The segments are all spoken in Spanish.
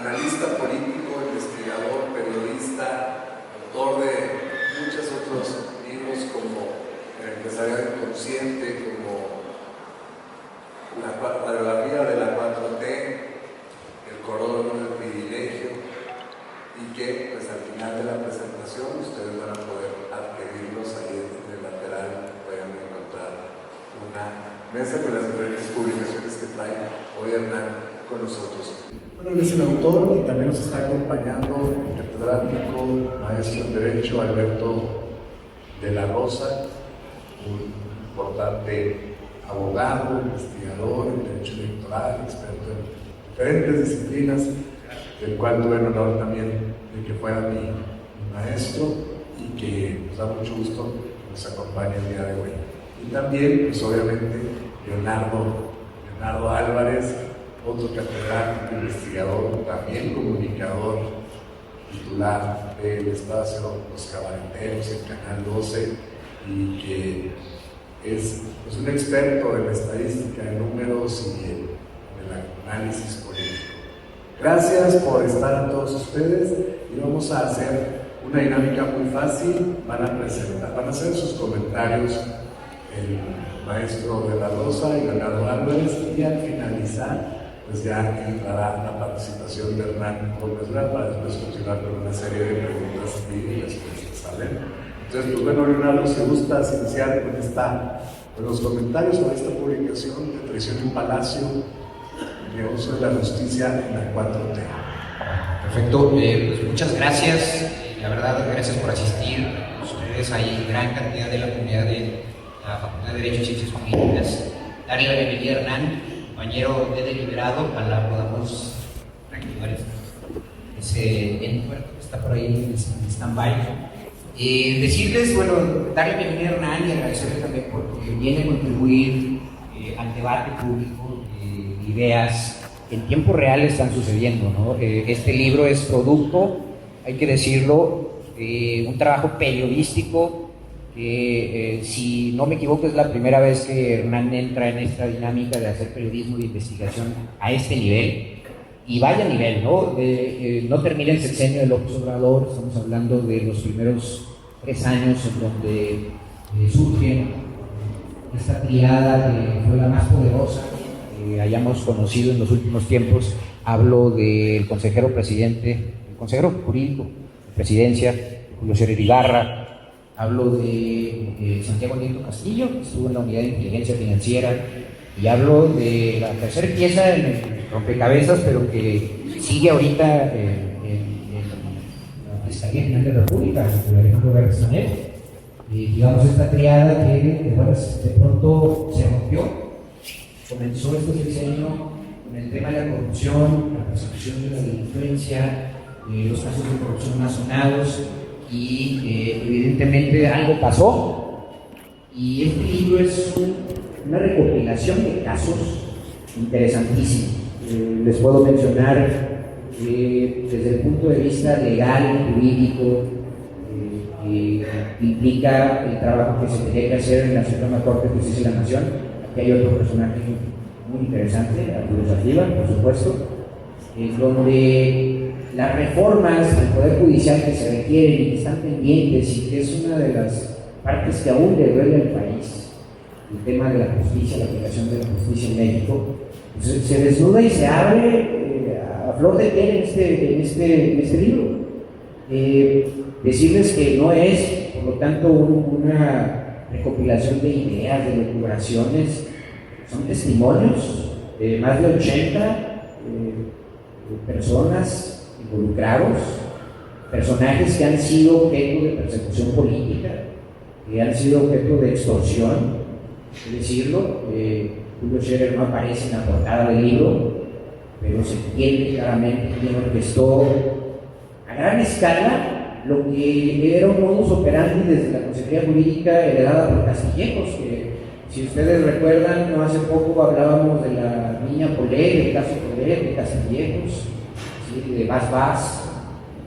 analista político, investigador, periodista, autor de muchos otros libros como El empresariado inconsciente, como la radiografía de la 4T, El cordón del privilegio, y que pues al final de la presentación ustedes van a poder adquirirlos ahí en el lateral, pueden encontrar una mesa con las diferentes publicaciones que trae hoy Hernán con nosotros. Bueno, él es el autor y también nos está acompañando el catedrático, maestro en Derecho Alberto de la Rosa, un importante abogado, investigador en Derecho Electoral, experto en diferentes disciplinas, del cual tuve el honor también de que fuera mi maestro y que nos da mucho gusto que nos acompañe el día de hoy. Y también, pues obviamente, Leonardo Álvarez, otro catedrático, investigador, también comunicador, titular del espacio Los Cabareteros en Canal 12 y que es pues, un experto en la estadística, en números y en el análisis político. Gracias por estar a todos ustedes y vamos a hacer una dinámica muy fácil. Van a hacer sus comentarios el maestro de la Rosa y Leonardo Álvarez y al finalizar pues ya entrará la participación de Hernán Gómez para después continuar con una serie de preguntas y respuestas, ¿sale? Entonces, pues bueno, Leonardo, si gustas iniciar con los comentarios sobre esta publicación de Traición en Palacio, de uso de la justicia en la 4T. Perfecto, pues muchas gracias, la verdad, gracias por asistir. Ustedes, hay gran cantidad de la comunidad de la Facultad de Derecho y Ciencias Políticas. Darle la bienvenida a Hernán, compañero de deliberado, ojalá podamos reactivar ese network que está por ahí en stand-by. Decirles, bueno, darle la bienvenida a Hernán y agradecerle también porque viene a contribuir al debate público de ideas que en tiempo real están sucediendo, ¿no? Este libro es producto, hay que decirlo, un trabajo periodístico que, si no me equivoco, es la primera vez que Hernán entra en esta dinámica de hacer periodismo de investigación a este nivel, y vaya nivel, ¿no? No termina el sexenio de López Obrador, estamos hablando de los primeros 3 años en donde surge esta triada que fue la más poderosa que hayamos conocido en los últimos tiempos. Hablo del consejero presidente, el consejero jurídico de presidencia, Julio Scherer Ibarra. Hablo de Santiago Nieto Castillo, que estuvo en la unidad de inteligencia financiera, y hablo de la tercera pieza en el rompecabezas, pero que sigue ahorita en la Fiscalía General de la República, el Alejandro García. Digamos, esta triada que bueno, de pronto se rompió. Comenzó este sexenio con el tema de la corrupción, la persecución de la delincuencia, los casos de corrupción más sonados, y evidentemente algo pasó, y este libro es una recopilación de casos interesantísimos. Les puedo mencionar desde el punto de vista legal, jurídico, que implica el trabajo que se tenía que hacer en la Suprema Corte de Justicia de la Nación. Aquí hay otro personaje muy interesante, Arturo Saldívar, por supuesto, en donde las reformas del Poder Judicial que se requieren y que están pendientes, y que es una de las partes que aún le duele al país, el tema de la justicia, la aplicación de la justicia en México, pues se desnuda y se abre a flor de piel en este libro. Decirles que no es, por lo tanto, una recopilación de ideas, de recuperaciones, son testimonios de más de 80 personas involucrados, personajes que han sido objeto de persecución política, que han sido objeto de extorsión, es decirlo. Julio Scherer no aparece en la portada del libro, pero se entiende claramente quién orquestó a gran escala lo que era un modus operandi desde la Consejería Jurídica heredada por Castillejos, que si ustedes recuerdan, no hace poco hablábamos de la niña Polé, del caso Polé, de Castillejos, ¿sí? De Vaz,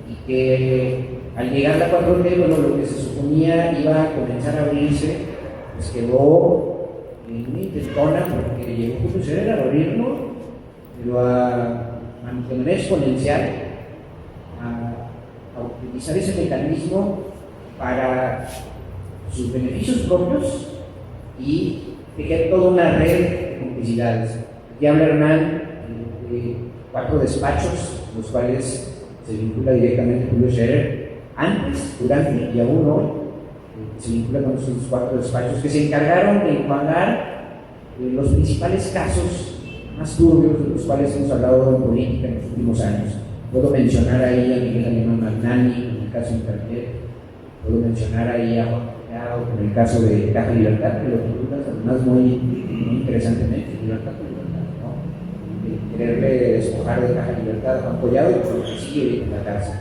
y que al llegar la 4T, bueno, lo que se suponía iba a comenzar a abrirse, pues quedó en una intentona, porque llegó Julio Scherer a abrirlo, pero a de manera exponencial a utilizar ese mecanismo para sus beneficios propios y tejer toda una red de complicidades. Aquí habla Hernán de 4 despachos, los cuales se vincula directamente con Julio Scherer, antes, durante y aún hoy, se vincula con esos 4 despachos que se encargaron de enjuagar los principales casos más turbios de los cuales hemos hablado en política en los últimos años. Puedo mencionar ahí a Miguel Alemán Magnani, en el caso de Internet, puedo mencionar ahí a Juan Collado, en el caso de Caja Libertad, que lo titulas además muy interesantemente, Libertad por Libertad, ¿no? De quererle despojar de Caja Libertad a Juan Collado y por lo que sigue en la cárcel.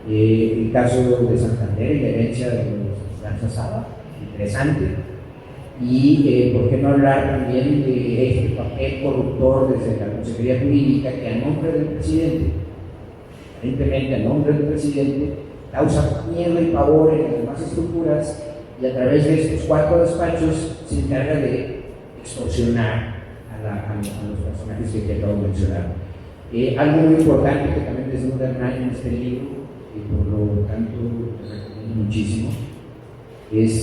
El caso de Santander y la herencia de los Lanza Saba, interesante. Y por qué no hablar también de este papel corruptor desde la Consejería Jurídica que a nombre del presidente, aparentemente a nombre del presidente, causa miedo y pavor en las demás estructuras y a través de estos 4 despachos se encarga de extorsionar a los personajes que acabo de mencionar. Algo muy importante que también desnuda Hernán en este libro, y por lo tanto lo recomiendo muchísimo, es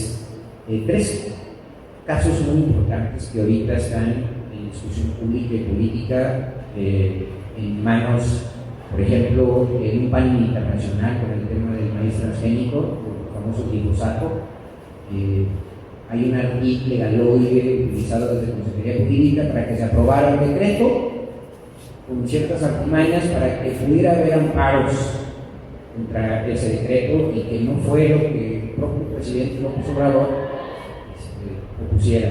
3 casos muy importantes que ahorita están en discusión pública y política en manos, por ejemplo, en un panel internacional con el tema del maíz transgénico, el famoso glifosato. Hay un artículo legaloide utilizado desde la Consejería Jurídica para que se aprobara un decreto con ciertas artimañas para que pudiera haber amparos contra ese decreto y que no fue lo que el propio presidente López Obrador propusiera.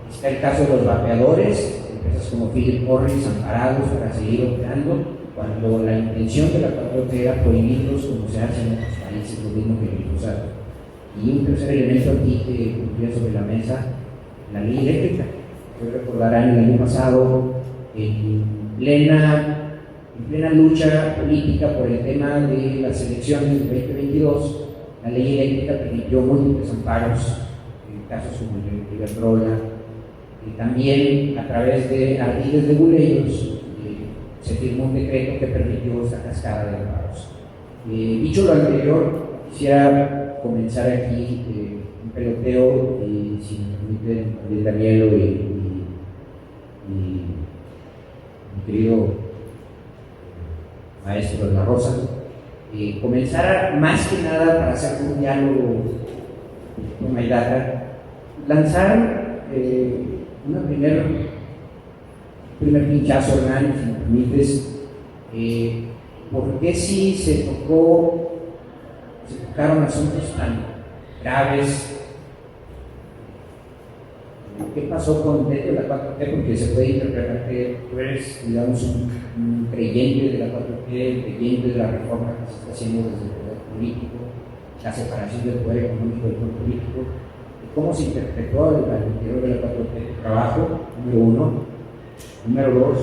Está el caso de los vapeadores, empresas como Philip Morris amparados para seguir operando, cuando la intención de la 4T era prohibirlos como se hace en otros países, lo mismo que el glifosato. Y un tercer elemento aquí que pondría sobre la mesa, la ley eléctrica. Ustedes recordarán el año pasado, en plena lucha política por el tema de las elecciones de 2022, la ley eléctrica permitió múltiples amparos, casos como el de Iberdrola, y también a través de ardiles de Buleros se firmó un decreto que permitió esta cascada de amparos. Dicho lo anterior, quisiera comenzar aquí un peloteo, si me permiten, Danielo y mi querido maestro de la Rosa, comenzar más que nada para hacer un diálogo con Maidata, lanzar un primer pinchazo, Hernán, si me permites, ¿por qué si se tocaron asuntos tan graves? ¿Qué pasó con dentro de la 4T? Porque se puede interpretar que tú eres, digamos, un creyente de la 4T, creyente de la reforma que se está haciendo desde el poder político, la separación del poder económico del poder político. ¿Cómo se interpretó al interior de la 4T? Trabajo, número 1. Número 2,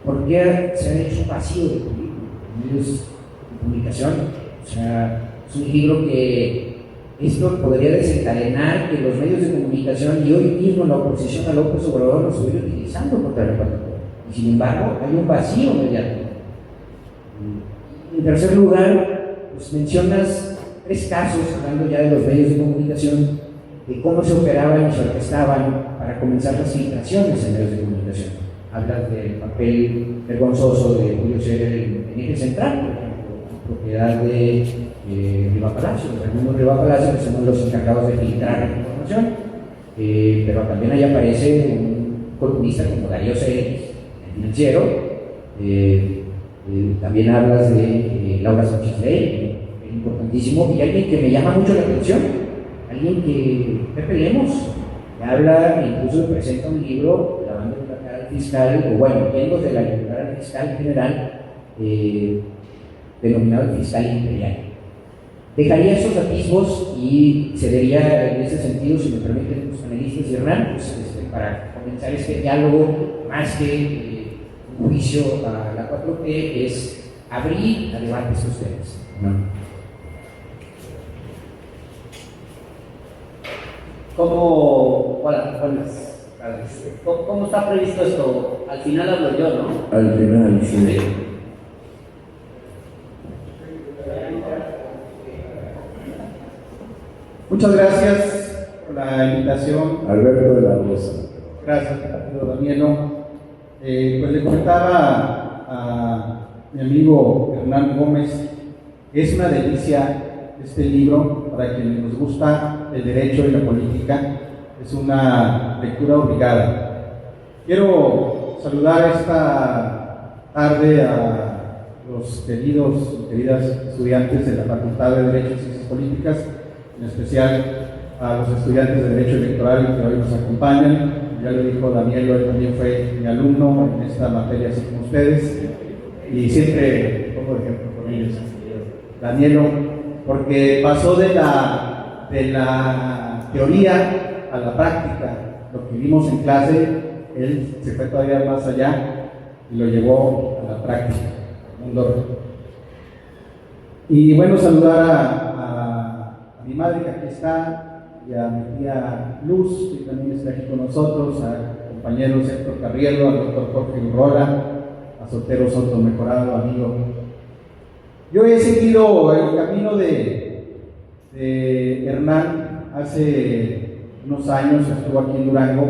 ¿por qué se ha hecho un vacío de medios de comunicación? O sea, es un libro que esto podría desencadenar que los medios de comunicación y hoy mismo la oposición a López Obrador lo estuviera utilizando contra la 4T. Y sin embargo, hay un vacío mediático. En tercer lugar, pues mencionas 3 casos, hablando ya de los medios de comunicación, de cómo se operaban y se orquestaban para comenzar las filtraciones en medios de comunicación. Hablas del papel vergonzoso de Julio Scherer en Eje Central, por ejemplo, propiedad de Riva Palacio. Algunos Riva Palacio que son los encargados de filtrar la información, pero también ahí aparece un columnista como Darío Celis, el Financiero. También hablas de Laura Sánchez Ley, importantísimo, y alguien que me llama mucho la atención, alguien que Pepe Lemos, que habla, incluso presenta un libro, lavando la cara al fiscal, o bueno, yendo de la cara al fiscal general, denominado el fiscal imperial. Dejaría esos atisbos y cedería en ese sentido, si me permiten los panelistas y Hernán, pues, para comenzar este diálogo, más que un juicio a la 4T, es abrir a debate estos temas, ¿no? ¿Cómo está previsto esto? al final hablo yo, ¿no? Al final, sí. Muchas gracias por la invitación. Alberto de la Rosa. Gracias, querido Danielo. Pues le comentaba a mi amigo Hernán Gómez, es una delicia este libro para quienes nos gusta el derecho y la política, es una lectura obligada. Quiero saludar esta tarde a los queridos y queridas estudiantes de la Facultad de Derecho y Ciencias Políticas, en especial a los estudiantes de Derecho Electoral que hoy nos acompañan. Ya lo dijo Daniel, él también fue mi alumno en esta materia, así como ustedes, y siempre pongo ejemplo con ellos. Danielo, porque pasó de la teoría a la práctica, lo que vimos en clase, él se fue todavía más allá y lo llevó a la práctica, al mundo real. Y bueno, saludar a mi madre que aquí está, y a mi tía Luz, que también está aquí con nosotros, a compañeros Héctor Carriero, al doctor Jorge Urrola, a Sotero Soto Mejorado, amigo. Yo he seguido el camino de Hernán hace unos años, estuvo aquí en Durango,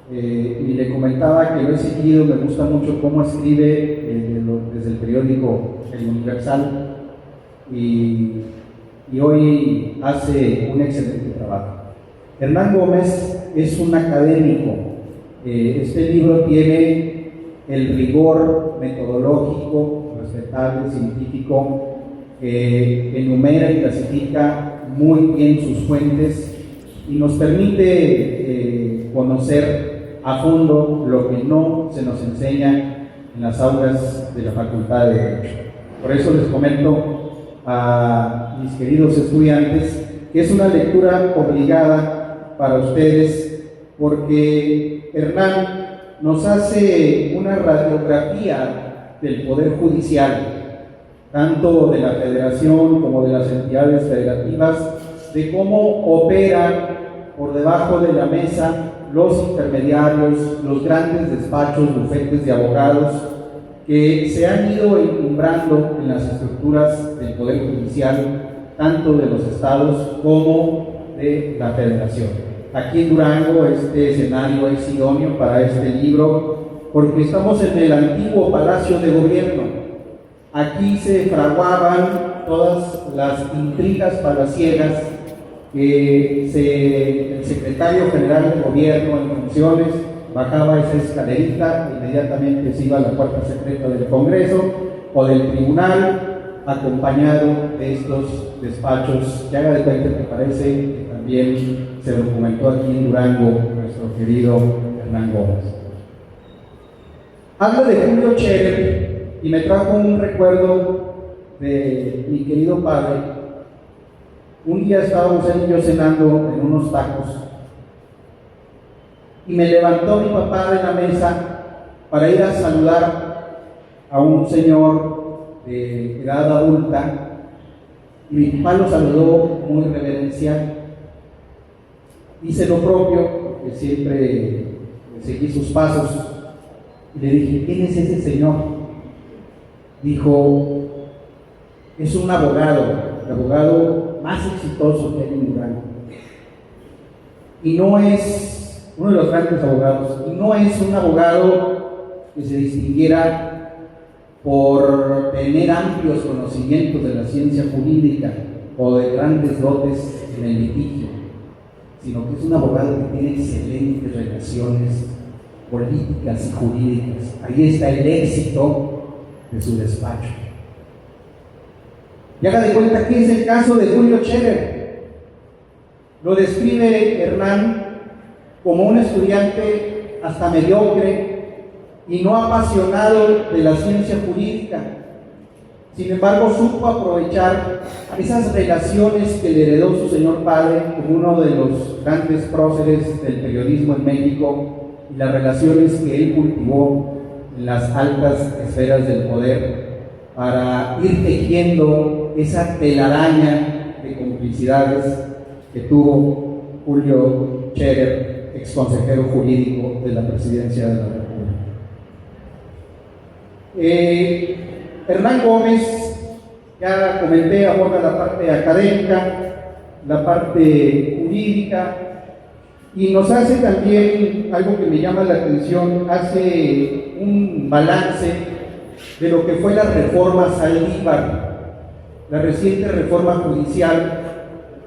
y le comentaba que lo he seguido, me gusta mucho cómo escribe desde el periódico El Universal, y hoy hace un excelente trabajo. Hernán Gómez es un académico. Este libro tiene el rigor metodológico, respetable, científico, enumera y clasifica muy bien sus fuentes y nos permite conocer a fondo lo que no se nos enseña en las aulas de la Facultad de Derecho. Por eso les comento a mis queridos estudiantes que es una lectura obligada para ustedes, porque Hernán nos hace una radiografía del Poder Judicial, tanto de la Federación como de las entidades federativas, de cómo operan por debajo de la mesa los intermediarios, los grandes despachos, bufetes de abogados, que se han ido encumbrando en las estructuras del Poder Judicial, tanto de los estados como de la Federación. Aquí en Durango este escenario es idóneo para este libro, porque estamos en el antiguo Palacio de Gobierno. Aquí se fraguaban todas las intrigas palaciegas que el secretario general del gobierno en funciones bajaba esa escalerita, inmediatamente se iba a la puerta secreta del Congreso o del Tribunal, acompañado de estos despachos, que haga de cuenta que parece que también se documentó aquí en Durango nuestro querido Hernán Gómez. Habla de Julio Scherer y me trajo un recuerdo de mi querido padre. Un día estábamos él y yo cenando en unos tacos y me levantó mi papá de la mesa para ir a saludar a un señor de edad adulta, y mi papá lo saludó muy reverencial. Hice lo propio, porque siempre seguí sus pasos, y le dije: ¿quién es ese señor? Dijo: es un abogado, el abogado más exitoso que hay en Durango, y no es uno de los grandes abogados, y no es un abogado que se distinguiera por tener amplios conocimientos de la ciencia jurídica o de grandes dotes en el litigio, sino que es un abogado que tiene excelentes relaciones políticas y jurídicas. Ahí está el éxito de su despacho. Y haga de cuenta que es el caso de Julio Scherer. Lo describe Hernán como un estudiante hasta mediocre y no apasionado de la ciencia jurídica. Sin embargo, supo aprovechar esas relaciones que le heredó su señor padre como uno de los grandes próceres del periodismo en México, y las relaciones que él cultivó en las altas esferas del poder para ir tejiendo esa telaraña de complicidades que tuvo Julio Scherer, ex consejero jurídico de la Presidencia de la República. Hernán Gómez, ya comenté, aborda la parte académica, la parte jurídica, y nos hace también algo que me llama la atención, hace un balance de lo que fue la reforma Saldívar, la reciente reforma judicial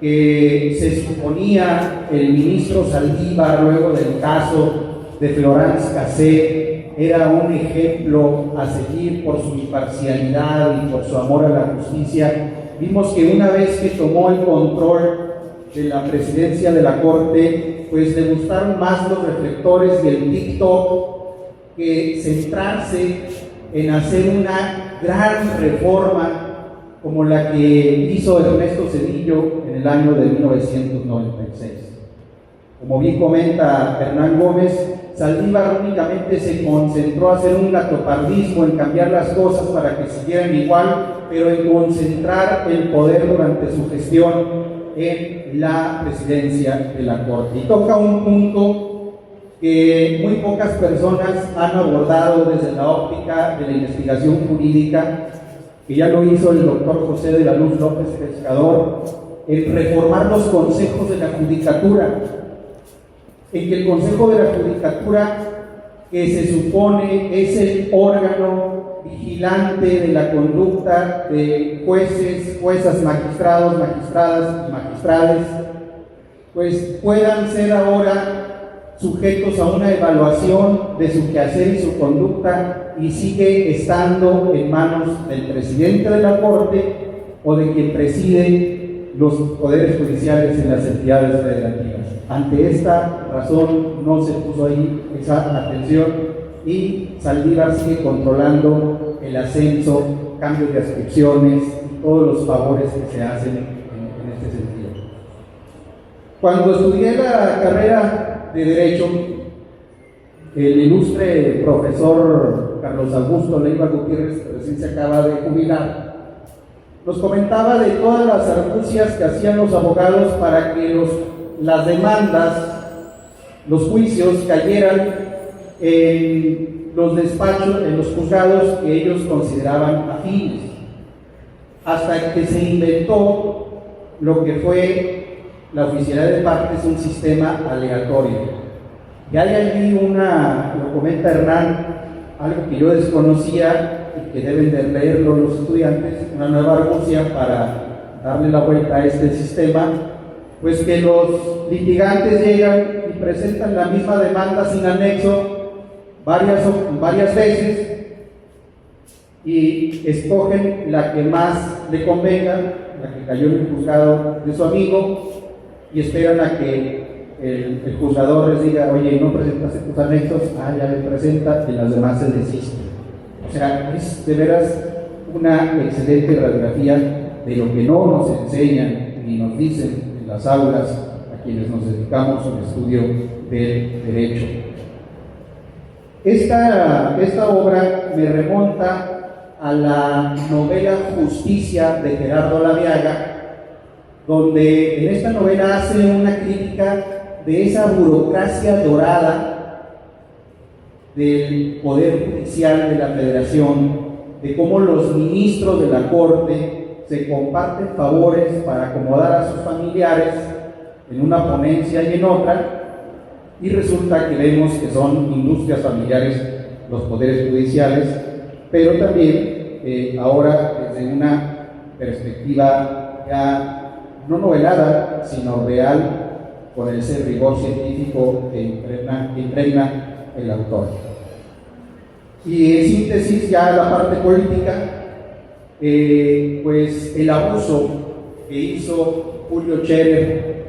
que se suponía el ministro Saldívar, luego del caso de Florence Cassé, era un ejemplo a seguir por su imparcialidad y por su amor a la justicia. Vimos que una vez que tomó el control de la presidencia de la Corte, pues le gustaron más los reflectores y el TikTok que centrarse en hacer una gran reforma como la que hizo Ernesto Zedillo en el año de 1996. Como bien comenta Hernán Gómez, Saldívar únicamente se concentró a hacer un gatopardismo, en cambiar las cosas para que siguieran igual, pero en concentrar el poder durante su gestión en la presidencia de la Corte. Y toca un punto que muy pocas personas han abordado desde la óptica de la investigación jurídica, que ya lo hizo el doctor José de la Luz López Pescador, en reformar los consejos de la judicatura, en que el Consejo de la Judicatura, que se supone es el órgano vigilante de la conducta de jueces, juezas, magistrados, magistradas y magistrades, pues puedan ser ahora sujetos a una evaluación de su quehacer y su conducta, y sigue estando en manos del presidente de la Corte o de quien preside los poderes judiciales en las entidades federativas. Ante esta razón no se puso ahí esa atención y Saldívar sigue controlando el ascenso, cambios de adscripciones y todos los favores que se hacen en este sentido. Cuando estudié la carrera de Derecho, el ilustre profesor Carlos Augusto Leiva Gutiérrez, que recién se acaba de jubilar, nos comentaba de todas las argucias que hacían los abogados para que las demandas, los juicios cayeran en los despachos, en los juzgados que ellos consideraban afines, hasta que se inventó lo que fue la oficialidad de partes, un sistema aleatorio. Y hay allí lo comenta Hernán, algo que yo desconocía y que deben de leerlo los estudiantes, una nueva argucia para darle la vuelta a este sistema, pues que los litigantes llegan y presentan la misma demanda sin anexo varias veces y escogen la que más le convenga, la que cayó en el juzgado de su amigo, y esperan a que el juzgador les diga: oye, no presentaste tus anexos, ya le presenta, y las demás se desisten. O sea, es de veras una excelente radiografía de lo que no nos enseñan ni nos dicen en las aulas a quienes nos dedicamos al estudio del derecho. Esta obra me remonta a la novela Justicia de Gerardo Laviaga, donde en esta novela hace una crítica de esa burocracia dorada del Poder Judicial de la Federación, de cómo los ministros de la Corte se comparten favores para acomodar a sus familiares en una ponencia y en otra, y resulta que vemos que son industrias familiares los poderes judiciales, pero también ahora desde una perspectiva ya no novelada, sino real, con ese rigor científico que impregna el autor. Y en síntesis, ya la parte política, pues el abuso que hizo Julio Scherer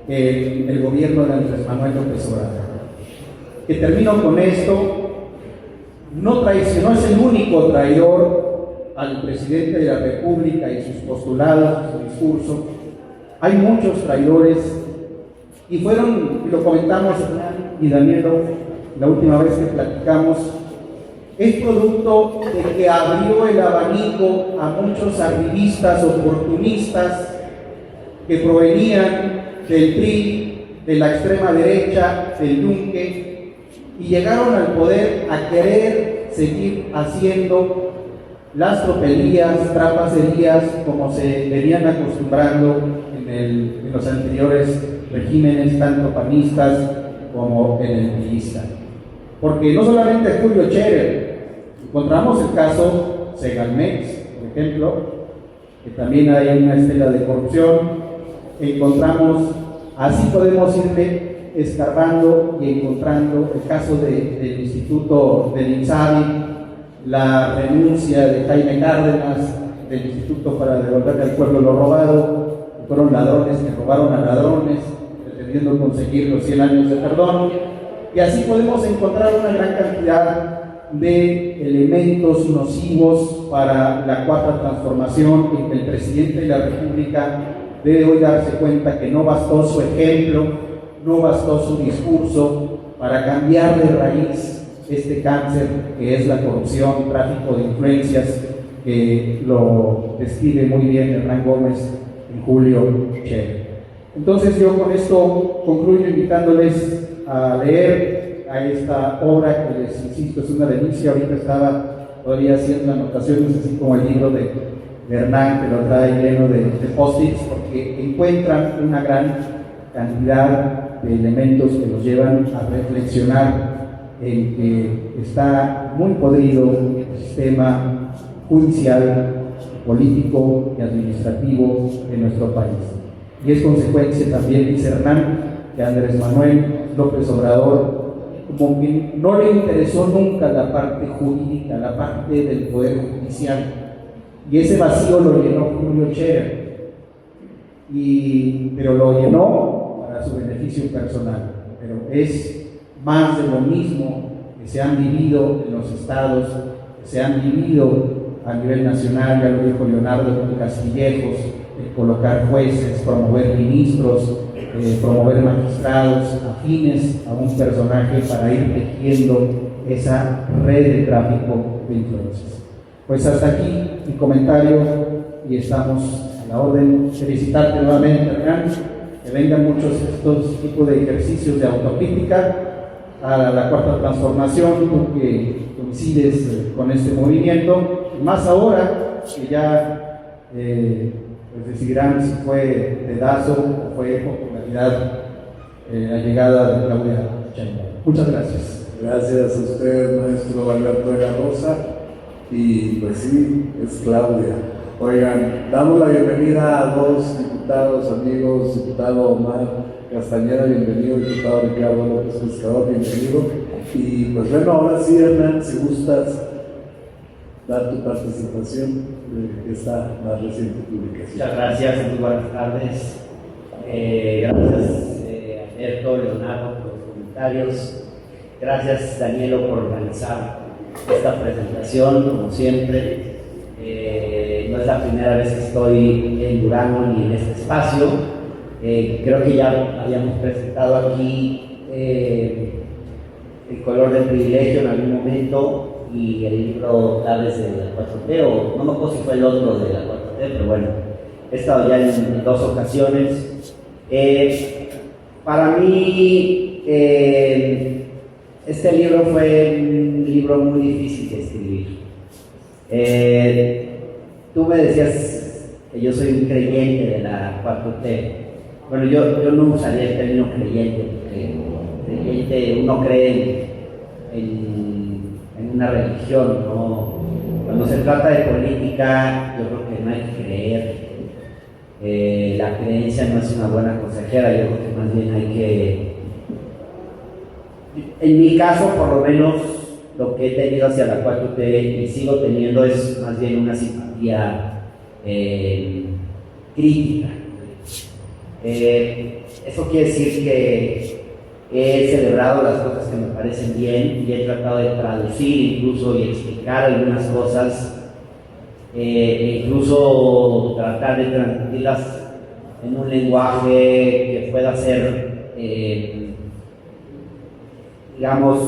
en el gobierno de Andrés Manuel López Obrador. Que termino con esto: no traicionó, es el único traidor al presidente de la República y sus postulados, su discurso. Hay muchos traidores, y lo comentamos Hernán y Danielo la última vez que platicamos, es producto de que abrió el abanico a muchos arribistas oportunistas que provenían del PRI, de la extrema derecha, del Yunque, y llegaron al poder a querer seguir haciendo las tropelías, trapacerías, como se venían acostumbrando en los anteriores regímenes, tanto panistas como en el priista. Porque no solamente Julio Scherer, encontramos el caso Segalmex, por ejemplo, que también hay una estela de corrupción. Encontramos, así podemos irle escarbando y encontrando el caso del Instituto del INSABI, la renuncia de Jaime Cárdenas del Instituto para devolverle al pueblo lo robado, que fueron ladrones que robaron a ladrones, pretendiendo conseguir los 100 años de perdón. Y así podemos encontrar una gran cantidad de elementos nocivos para la cuarta transformación, en que el presidente de la República debe hoy darse cuenta que no bastó su ejemplo, no bastó su discurso para cambiar de raíz este cáncer que es la corrupción, tráfico de influencias, que lo describe muy bien Hernán Gómez en Julio Scherer. Entonces yo con esto concluyo invitándoles a leer a esta obra que les insisto es una delicia. Ahorita estaba todavía haciendo anotaciones así como el libro de Hernán, que lo trae lleno de post-its, porque encuentran una gran cantidad de elementos que los llevan a reflexionar en que está muy podrido el sistema judicial, político y administrativo de nuestro país. Y es consecuencia también, dice Hernán, que Andrés Manuel López Obrador, como que no le interesó nunca la parte jurídica, la parte del poder judicial, y ese vacío lo llenó Julio Scherer, pero lo llenó para su beneficio personal. Pero es más de lo mismo que se han vivido en los estados, que se han vivido a nivel nacional, ya lo dijo Leonardo Castillejos, colocar jueces, promover ministros, promover magistrados afines a un personaje para ir tejiendo esa red de tráfico de influencias. Pues hasta aquí mi comentario y estamos a la orden. Felicitarte nuevamente, Hernán, que vengan muchos estos tipos de ejercicios de autocrítica a la cuarta transformación, tú que coincides con este movimiento, y más ahora que ya pues decidirán si fue dedazo o fue popularidad la llegada de Claudia Sheinbaum. Muchas gracias. Gracias a usted, maestro Alberto de la Rosa. Y pues sí, es Claudia. Oigan, damos la bienvenida a dos diputados, amigos, diputado Omar Castañeda, bienvenido, diputado Ricardo López Pescador, bienvenido. Y pues bueno, ahora sí, Hernán, si gustas dar tu participación de esta más reciente publicación. Muchas gracias, muy buenas tardes. Gracias Alberto, Leonardo por los comentarios. Gracias Danielo por organizar esta presentación, como siempre. No es la primera vez que estoy en Durango ni en este espacio. Creo que ya habíamos presentado aquí El color del privilegio en algún momento y el libro Tales de la 4T, o no me acuerdo si fue el otro de la 4T, pero bueno, he estado ya en dos ocasiones. Para mí, este libro fue un libro muy difícil de escribir. Tú me decías que yo soy un creyente de la 4T. Bueno, yo no usaría el término creyente, porque creyente uno cree en una religión, ¿no? Cuando se trata de política, yo creo que no hay que creer. La creencia no es una buena consejera, yo creo que más bien hay que... En mi caso, por lo menos, lo que he tenido hacia la 4T y sigo teniendo es más bien una simpatía crítica. Eso quiere decir que he celebrado las cosas que me parecen bien y he tratado de traducir incluso y explicar algunas cosas, incluso tratar de transmitirlas en un lenguaje que pueda ser, digamos,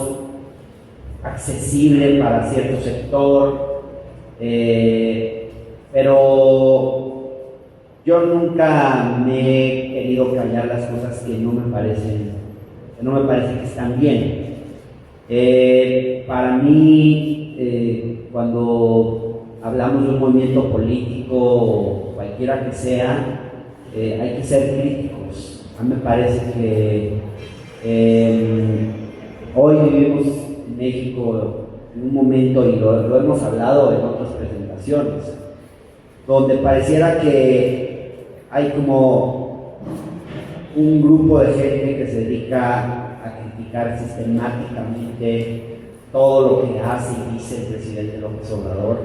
accesible para cierto sector, pero yo nunca me he querido callar las cosas que no me parece que están bien. Para mí, cuando hablamos de un movimiento político, cualquiera que sea, hay que ser críticos. A mí me parece que hoy vivimos en México en un momento, y lo hemos hablado en otras presentaciones, donde pareciera que hay como un grupo de gente que se dedica a criticar sistemáticamente todo lo que hace y dice el presidente López Obrador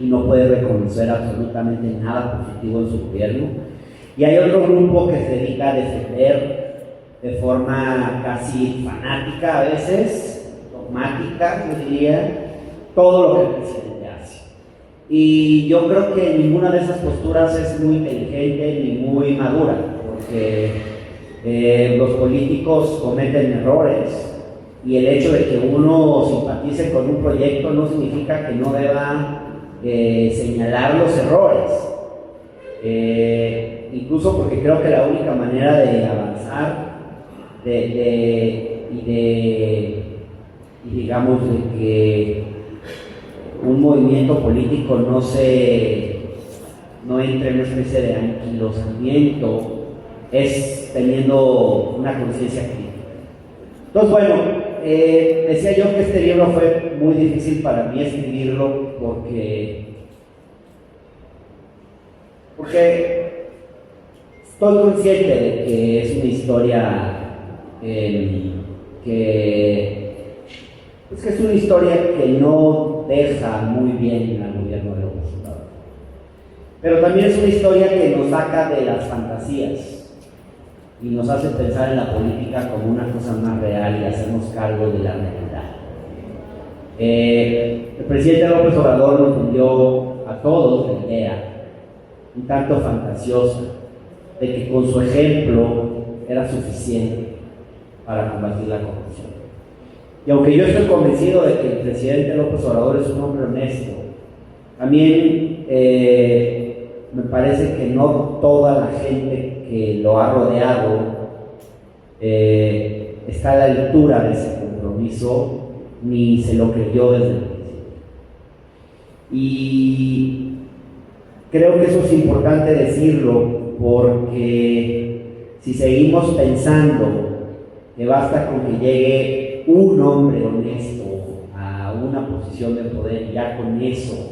y no puede reconocer absolutamente nada positivo en su gobierno. Y hay otro grupo que se dedica a defender de forma casi fanática a veces, dogmática, yo diría, todo lo que el presidente hace. Y yo creo que ninguna de esas posturas es muy inteligente ni muy madura, porque los políticos cometen errores y el hecho de que uno simpatice con un proyecto no significa que no deba señalar los errores. Incluso porque creo que la única manera de avanzar digamos de que un movimiento político no entre en una especie de anquilosamiento es teniendo una conciencia crítica. Entonces, bueno, decía yo que este libro fue muy difícil para mí escribirlo porque estoy consciente de que es una historia que es una historia que no deja muy bien al gobierno de López Obrador. Pero también es una historia que nos saca de las fantasías y nos hace pensar en la política como una cosa más real y hacernos cargo de la realidad. El presidente López Obrador nos vendió a todos la idea, un tanto fantasiosa, de que con su ejemplo era suficiente para combatir la corrupción. Y aunque yo estoy convencido de que el presidente López Obrador es un hombre honesto, también me parece que no toda la gente que lo ha rodeado está a la altura de ese compromiso, ni se lo creyó desde el principio. Y creo que eso es importante decirlo, porque si seguimos pensando que basta con que llegue un hombre honesto a una posición de poder, ya con eso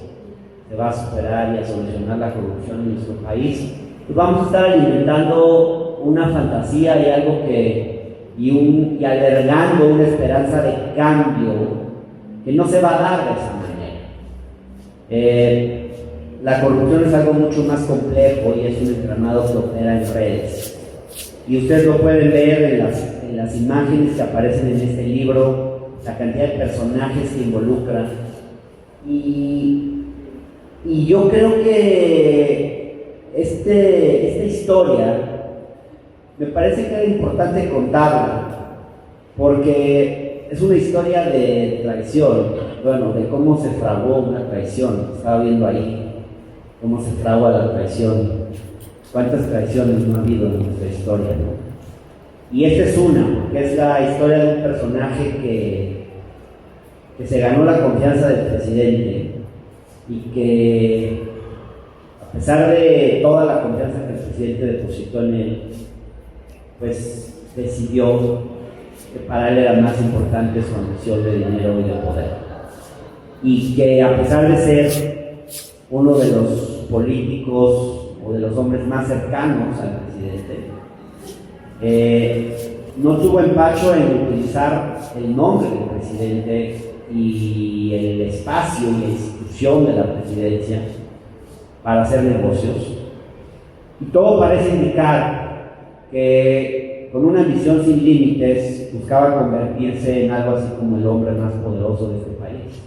se va a superar y a solucionar la corrupción en nuestro país, pues vamos a estar alimentando una fantasía y algo y albergando una esperanza de cambio que no se va a dar de esa manera. La corrupción es algo mucho más complejo y es un entramado que opera en redes. Y ustedes lo pueden ver en las imágenes que aparecen en este libro, la cantidad de personajes que involucran. Y yo creo que esta historia me parece que era importante contarla, porque es una historia de traición, bueno, de cómo se fraguó una traición. Estaba viendo ahí cómo se fragua la traición. ¿Cuántas traiciones no ha habido en nuestra historia, no? Y esta es una, que es la historia de un personaje que se ganó la confianza del presidente y que, a pesar de toda la confianza que el presidente depositó en él, pues decidió que para él era más importante su ambición de dinero y de poder. Y que, a pesar de ser uno de los políticos o de los hombres más cercanos al presidente, no tuvo empacho en utilizar el nombre del presidente y el espacio y la institución de la presidencia para hacer negocios. Y todo parece indicar que, con una ambición sin límites, buscaba convertirse en algo así como el hombre más poderoso de este país,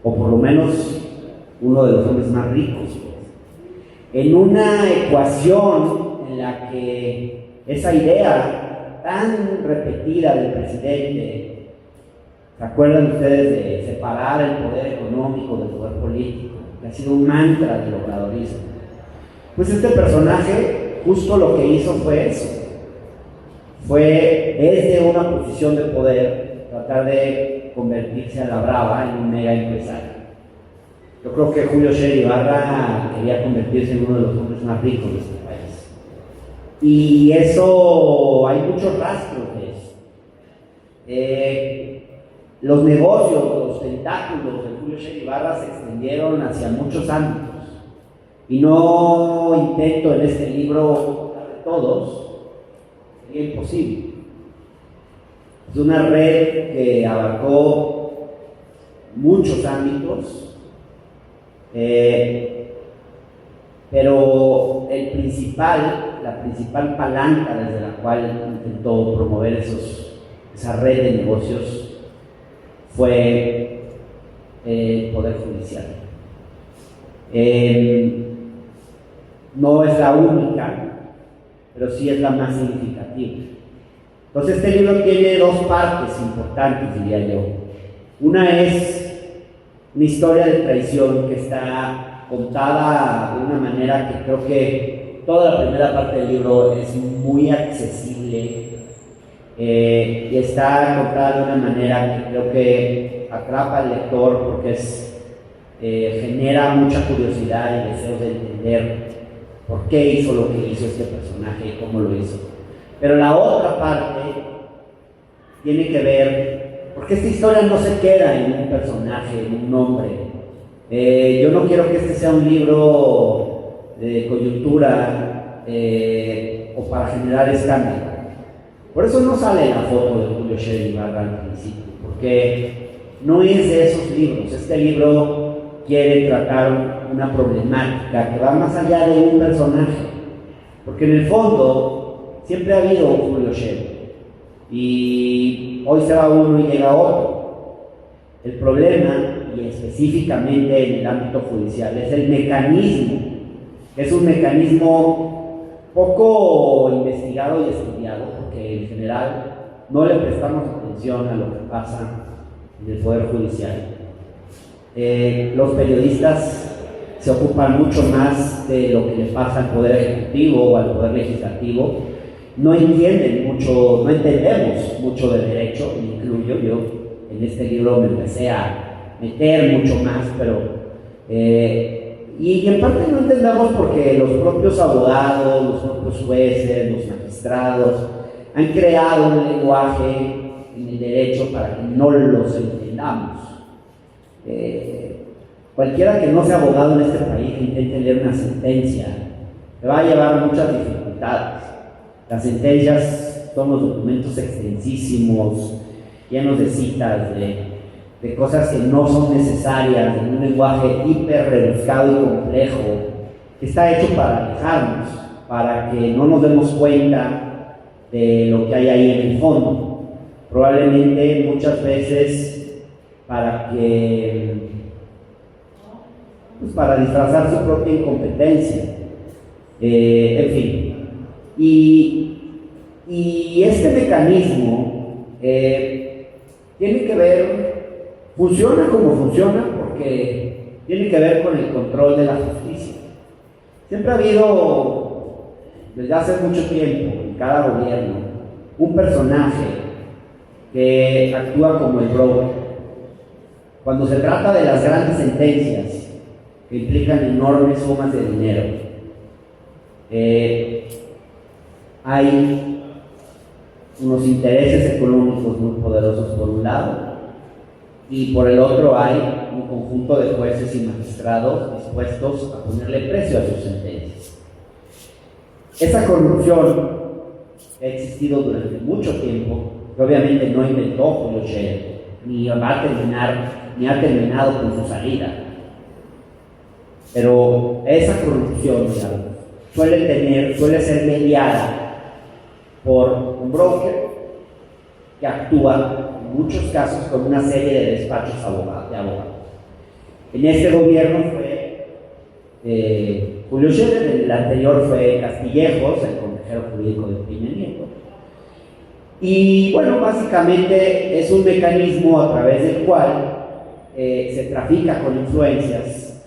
o por lo menos uno de los hombres más ricos, en una ecuación en la que esa idea tan repetida del presidente, ¿se acuerdan ustedes de separar el poder económico del poder político? Que ha sido un mantra del obradorismo. Pues este personaje justo lo que hizo fue eso, fue desde una posición de poder tratar de convertirse a la brava en un mega empresario. Yo creo que Julio Scherer Ibarra quería convertirse en uno de los hombres más ricos de este país. Y eso, hay muchos rastros de eso. Los negocios, los tentáculos de Julio Scherer Ibarra se extendieron hacia muchos ámbitos. Y no intento en este libro hablar de todos, sería imposible. Es una red que abarcó muchos ámbitos, pero la principal palanca desde la cual intentó promover esa red de negocios fue el Poder Judicial. No es la única, pero sí es la más significativa. Entonces este libro tiene dos partes importantes, diría yo. Una es una historia de traición que está contada de una manera que creo que toda la primera parte del libro es muy accesible y está contada de una manera que creo que atrapa al lector porque genera mucha curiosidad y deseos de entender por qué hizo lo que hizo este personaje y cómo lo hizo. Pero la otra parte tiene que ver, porque esta historia no se queda en un personaje, en un nombre. Yo no quiero que este sea un libro de coyuntura o para generar escándalo. Por eso no sale la foto de Julio Scherer Ibarra al principio, porque no es de esos libros. Este libro quiere tratar una problemática que va más allá de un personaje, porque en el fondo siempre ha habido un Julio Scherer y hoy se va uno y llega otro. El problema, y específicamente en el ámbito judicial, es el mecanismo. Es un mecanismo poco investigado y estudiado, porque en general no le prestamos atención a lo que pasa en el Poder Judicial. Los periodistas se ocupan mucho más de lo que le pasa al Poder Ejecutivo o al Poder Legislativo. No entendemos mucho de derecho, me incluyo. Yo en este libro me empecé a meter mucho más, pero y en parte no entendemos porque los propios abogados, los propios jueces, los magistrados han creado un lenguaje en el derecho para que no los entendamos. Cualquiera que no sea abogado en este país que intente leer una sentencia le va a llevar muchas dificultades. Las sentencias son los documentos extensísimos, llenos de citas, de cosas que no son necesarias, en un lenguaje hiper rebuscado y complejo, que está hecho para alejarnos, para que no nos demos cuenta de lo que hay ahí en el fondo. Probablemente muchas veces para disfrazar su propia incompetencia. En fin. Y este mecanismo tiene que ver, funciona como funciona porque tiene que ver con el control de la justicia. Siempre ha habido, desde hace mucho tiempo, en cada gobierno, un personaje que actúa como el broker. Cuando se trata de las grandes sentencias que implican enormes sumas de dinero, hay unos intereses económicos muy poderosos por un lado y por el otro hay un conjunto de jueces y magistrados dispuestos a ponerle precio a sus sentencias. Esa corrupción ha existido durante mucho tiempo, que obviamente no inventó Julio Scherer, ni ha terminado con su salida. Pero esa corrupción, suele ser mediada por un broker que actúa en muchos casos con una serie de despachos de abogados. En este gobierno fue Julio Scherer, en el anterior fue Castillejos, el consejero jurídico de Peña Nieto. Y bueno, básicamente es un mecanismo a través del cual se trafica con influencias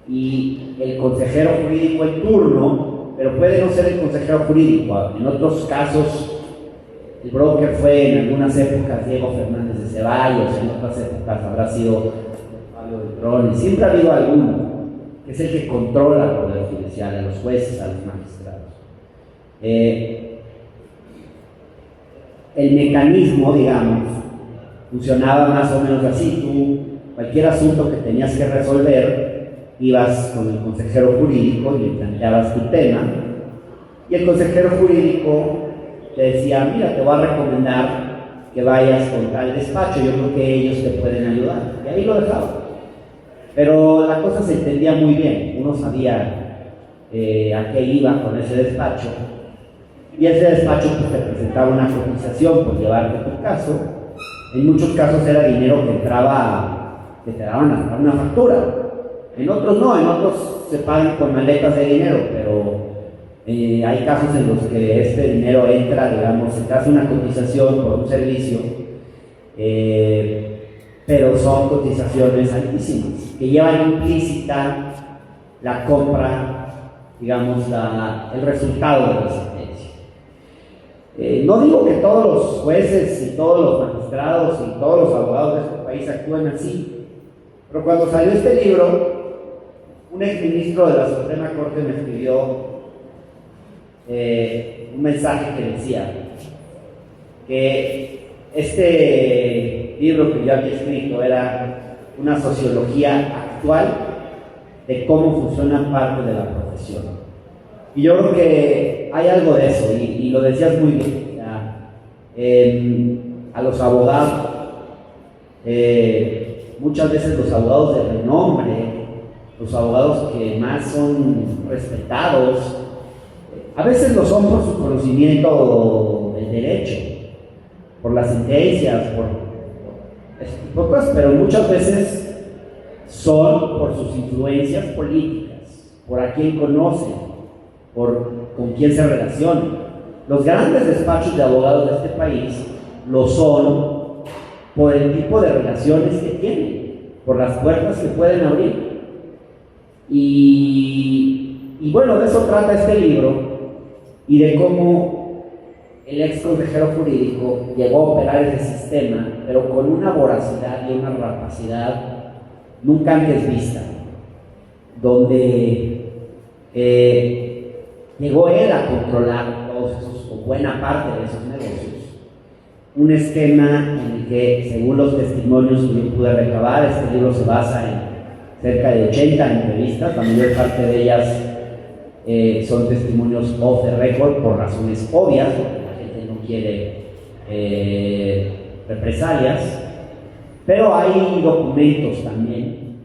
y el consejero jurídico en turno, pero puede no ser el consejero jurídico, en otros casos el broker fue en algunas épocas Diego Fernández de Ceballos, en otras épocas habrá sido Pablo Beltrón, y siempre ha habido alguno que es el que controla el poder judicial, a los jueces, a los magistrados. El mecanismo, digamos, funcionaba más o menos así. Tú, cualquier asunto que tenías que resolver, ibas con el consejero jurídico y le planteabas tu tema, y el consejero jurídico te decía, mira, te voy a recomendar que vayas con tal despacho, yo creo que ellos te pueden ayudar, y ahí lo dejaba. Pero la cosa se entendía muy bien, uno sabía a qué iba con ese despacho, y ese despacho pues, te presentaba una cotización por llevarte tu caso. En muchos casos era dinero que entraba, que te daban hasta una factura. En otros no, en otros se pagan con maletas de dinero, pero hay casos en los que este dinero entra, digamos, se te hace una cotización por un servicio, pero son cotizaciones altísimas, que llevan implícita la compra, digamos, el resultado de la sentencia. No digo que todos los jueces y todos los magistrados y todos los abogados de este país actúen así, pero cuando salió este libro, un exministro de la Suprema Corte me escribió un mensaje que decía que este libro que yo había escrito era una sociología actual de cómo funciona parte de la profesión. Y yo creo que hay algo de eso, y lo decías muy bien. A los abogados, muchas veces los abogados de renombre, los abogados que más son respetados, a veces lo son por su conocimiento del derecho, por las sentencias, por cosas, pero muchas veces son por sus influencias políticas, por a quién conocen, con quién se relacionan. Los grandes despachos de abogados de este país lo son por el tipo de relaciones que tienen, por las puertas que pueden abrir. Y bueno, de eso trata este libro, y de cómo el ex consejero jurídico llegó a operar ese sistema, pero con una voracidad y una rapacidad nunca antes vista, donde llegó él a controlar todos esos, o buena parte de esos negocios. Un esquema en el que, según los testimonios que yo pude recabar, este libro se basa en cerca de 80 entrevistas, la mayor parte de ellas son testimonios off the record por razones obvias, porque la gente no quiere represalias, pero hay documentos también,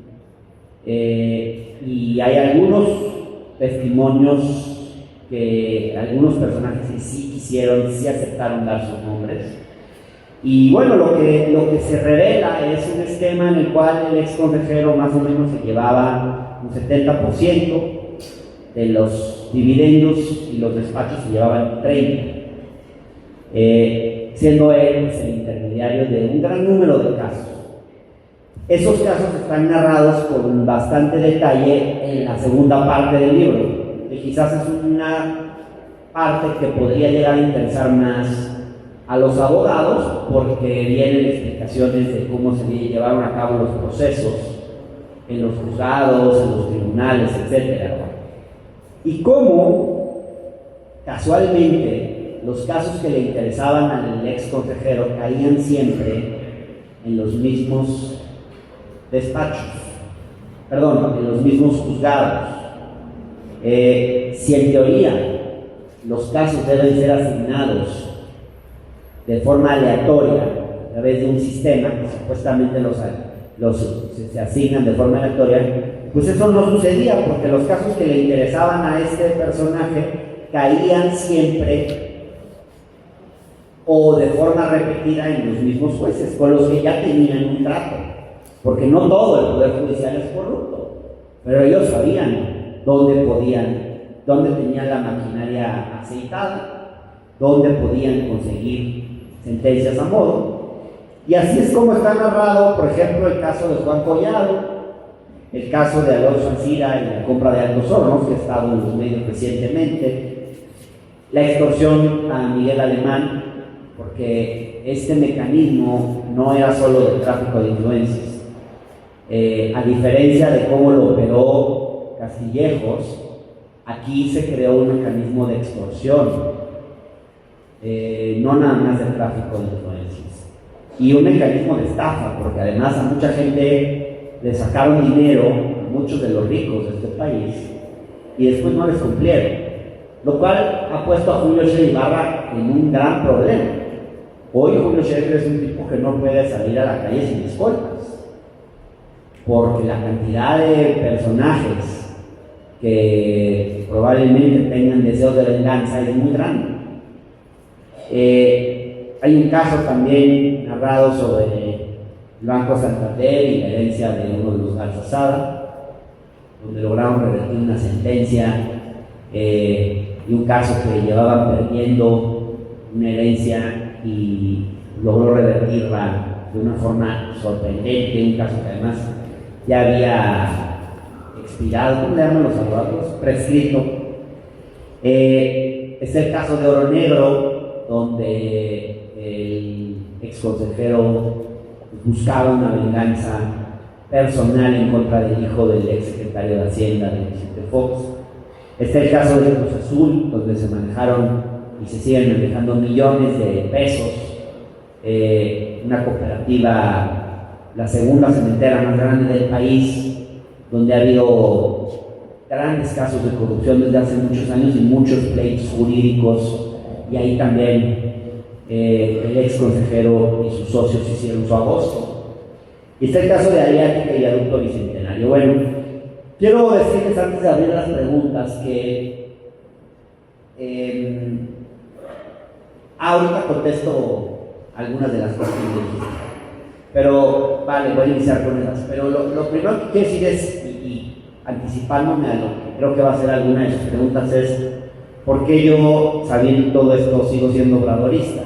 y hay algunos testimonios que algunos personajes sí quisieron, sí aceptaron dar sus nombres. Y bueno, lo que se revela es un esquema en el cual el ex consejero más o menos se llevaba un 70% de los dividendos y los despachos se llevaban 30%, siendo él pues, el intermediario de un gran número de casos. Esos casos están narrados con bastante detalle en la segunda parte del libro, que quizás es una parte que podría llegar a interesar más a los abogados, porque vienen explicaciones de cómo se llevaron a cabo los procesos en los juzgados, en los tribunales, etc. Y cómo, casualmente, los casos que le interesaban al ex consejero caían siempre en los mismos despachos, en los mismos juzgados. Si en teoría los casos deben ser asignados de forma aleatoria a través de un sistema que supuestamente se asignan de forma aleatoria, pues eso no sucedía, porque los casos que le interesaban a este personaje caían siempre o de forma repetida en los mismos jueces, con los que ya tenían un trato, porque no todo el Poder Judicial es corrupto, pero ellos sabían dónde tenían la maquinaria aceitada, dónde podían conseguir sentencias a modo. Y así es como está narrado, por ejemplo, el caso de Juan Collado, el caso de Alonso Ancira en la compra de Altos Hornos, que ha estado en los medios recientemente, la extorsión a Miguel Alemán, por porque este mecanismo no era solo de tráfico de influencias. A diferencia de cómo lo operó Castillejos, aquí se creó un mecanismo de extorsión, no nada más de tráfico de influencias, y un mecanismo de estafa, porque además a mucha gente le sacaron dinero, a muchos de los ricos de este país, y después no les cumplieron, lo cual ha puesto a Julio Scherer Ibarra en un gran problema. Hoy Julio Scherer es un tipo que no puede salir a la calle sin escoltas, porque la cantidad de personajes que probablemente tengan deseos de venganza es muy grande. Hay un caso también narrado sobre el Banco Santander y la herencia de uno de los Garzazada, donde lograron revertir una sentencia, y un caso que llevaban perdiendo una herencia y logró revertirla de una forma sorprendente, un caso que además ya había expirado, ¿cómo le llaman los abogados? Prescrito. Es el caso de Oro Negro, donde el exconsejero buscaba una venganza personal en contra del hijo del exsecretario de Hacienda de Vicente Fox. Está el caso de Cruz Azul, donde se manejaron y se siguen manejando millones de pesos, una cooperativa, la segunda cementera más grande del país, donde ha habido grandes casos de corrupción desde hace muchos años y muchos pleitos jurídicos, y ahí también el ex consejero y sus socios hicieron su agosto. Y está el caso de Aliática y Viaducto Bicentenario. Bueno, quiero decirles antes de abrir las preguntas que ahorita contesto algunas de las cosas que me dijiste, pero vale, voy a iniciar con esas. Pero lo primero que quiero decir es, y anticipándome a lo que creo que va a ser alguna de sus preguntas, es ¿por qué yo, sabiendo todo esto, sigo siendo obradorista?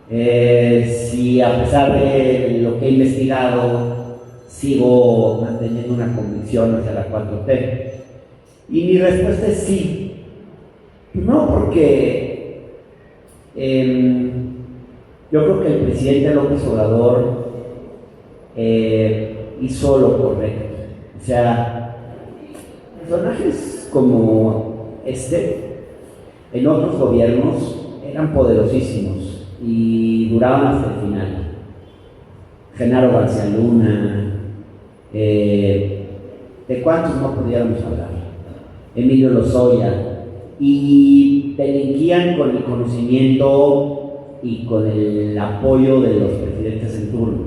Si a pesar de lo que he investigado, sigo manteniendo una convicción hacia la 4T. Y mi respuesta es sí. No, porque yo creo que el presidente López Obrador hizo lo correcto. O sea, personajes como en otros gobiernos eran poderosísimos y duraban hasta el final. Genaro García Luna, ¿de cuántos no podíamos hablar? Emilio Lozoya, y delinquían con el conocimiento y con el apoyo de los presidentes en turno.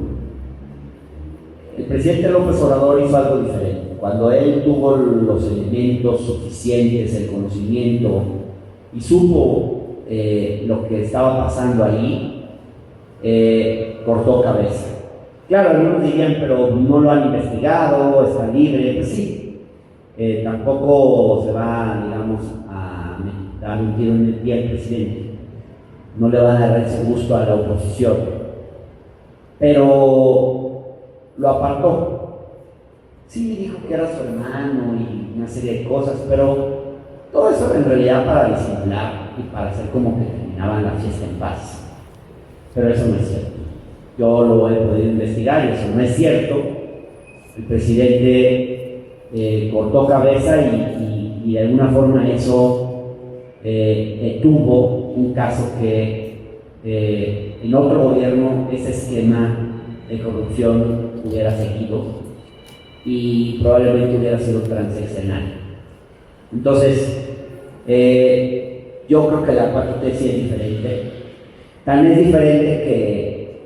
El presidente López Obrador hizo algo diferente. Cuando él tuvo los elementos suficientes, el conocimiento, y supo lo que estaba pasando ahí, cortó cabeza. Claro, algunos dirían, pero no lo han investigado, está libre. Pues sí, tampoco se va, digamos, a dar un tiro en el pie al presidente. No le va a dar ese gusto a la oposición. Pero lo apartó. Sí, dijo que era su hermano y una serie de cosas, pero todo eso en realidad para disimular y para hacer como que terminaban la fiesta en paz. Pero eso no es cierto. Yo lo he podido investigar y eso no es cierto. El presidente cortó cabeza y de alguna forma eso detuvo un caso que en otro gobierno ese esquema de corrupción hubiera seguido y probablemente hubiera sido transeccional. Entonces, yo creo que la 4T sí es diferente. Tan es diferente que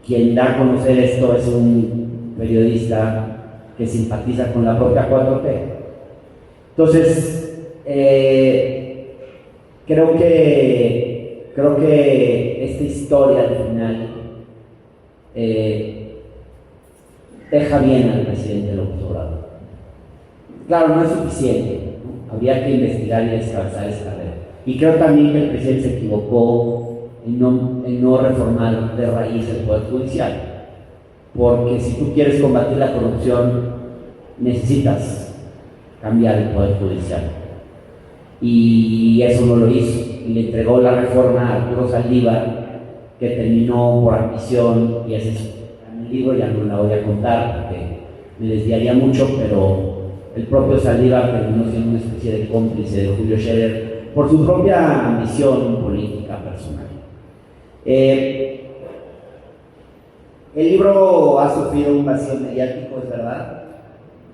quien da a conocer esto es un periodista que simpatiza con la propia 4T. Entonces, creo que esta historia al final deja bien al presidente López Obrador. Claro, no es suficiente, ¿no? Habría que investigar y descansar esta carrera. Y creo también que el presidente se equivocó en no reformar de raíz el Poder Judicial. Porque si tú quieres combatir la corrupción, necesitas cambiar el Poder Judicial. Y eso no lo hizo. Y le entregó la reforma a Arturo Saldívar, que terminó por ambición, y ese es mi libro, ya no la voy a contar porque me desviaría mucho, pero el propio Saldívar terminó siendo una especie de cómplice de Julio Scherer por su propia ambición política personal. El libro ha sufrido un vacío mediático, es verdad.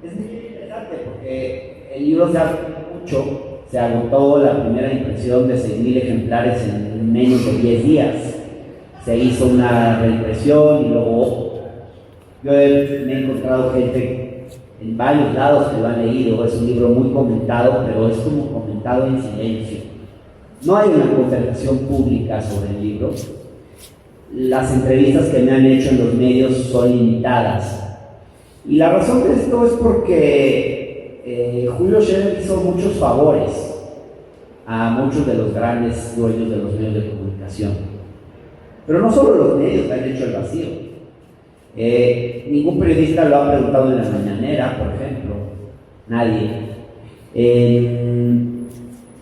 Es muy interesante porque el libro se ha vendido mucho, se agotó la primera impresión de 6,000 ejemplares en menos de 10 días. Se hizo una reimpresión y luego yo me he encontrado gente en varios lados que lo han leído. Es un libro muy comentado, pero es como comentado en silencio. No hay una conversación pública sobre el libro. Las entrevistas que me han hecho en los medios son limitadas. Y la razón de esto es porque Julio Scherer hizo muchos favores a muchos de los grandes dueños de los medios de comunicación. Pero no solo los medios han hecho el vacío. Ningún periodista lo ha preguntado en la mañanera, por ejemplo. Nadie.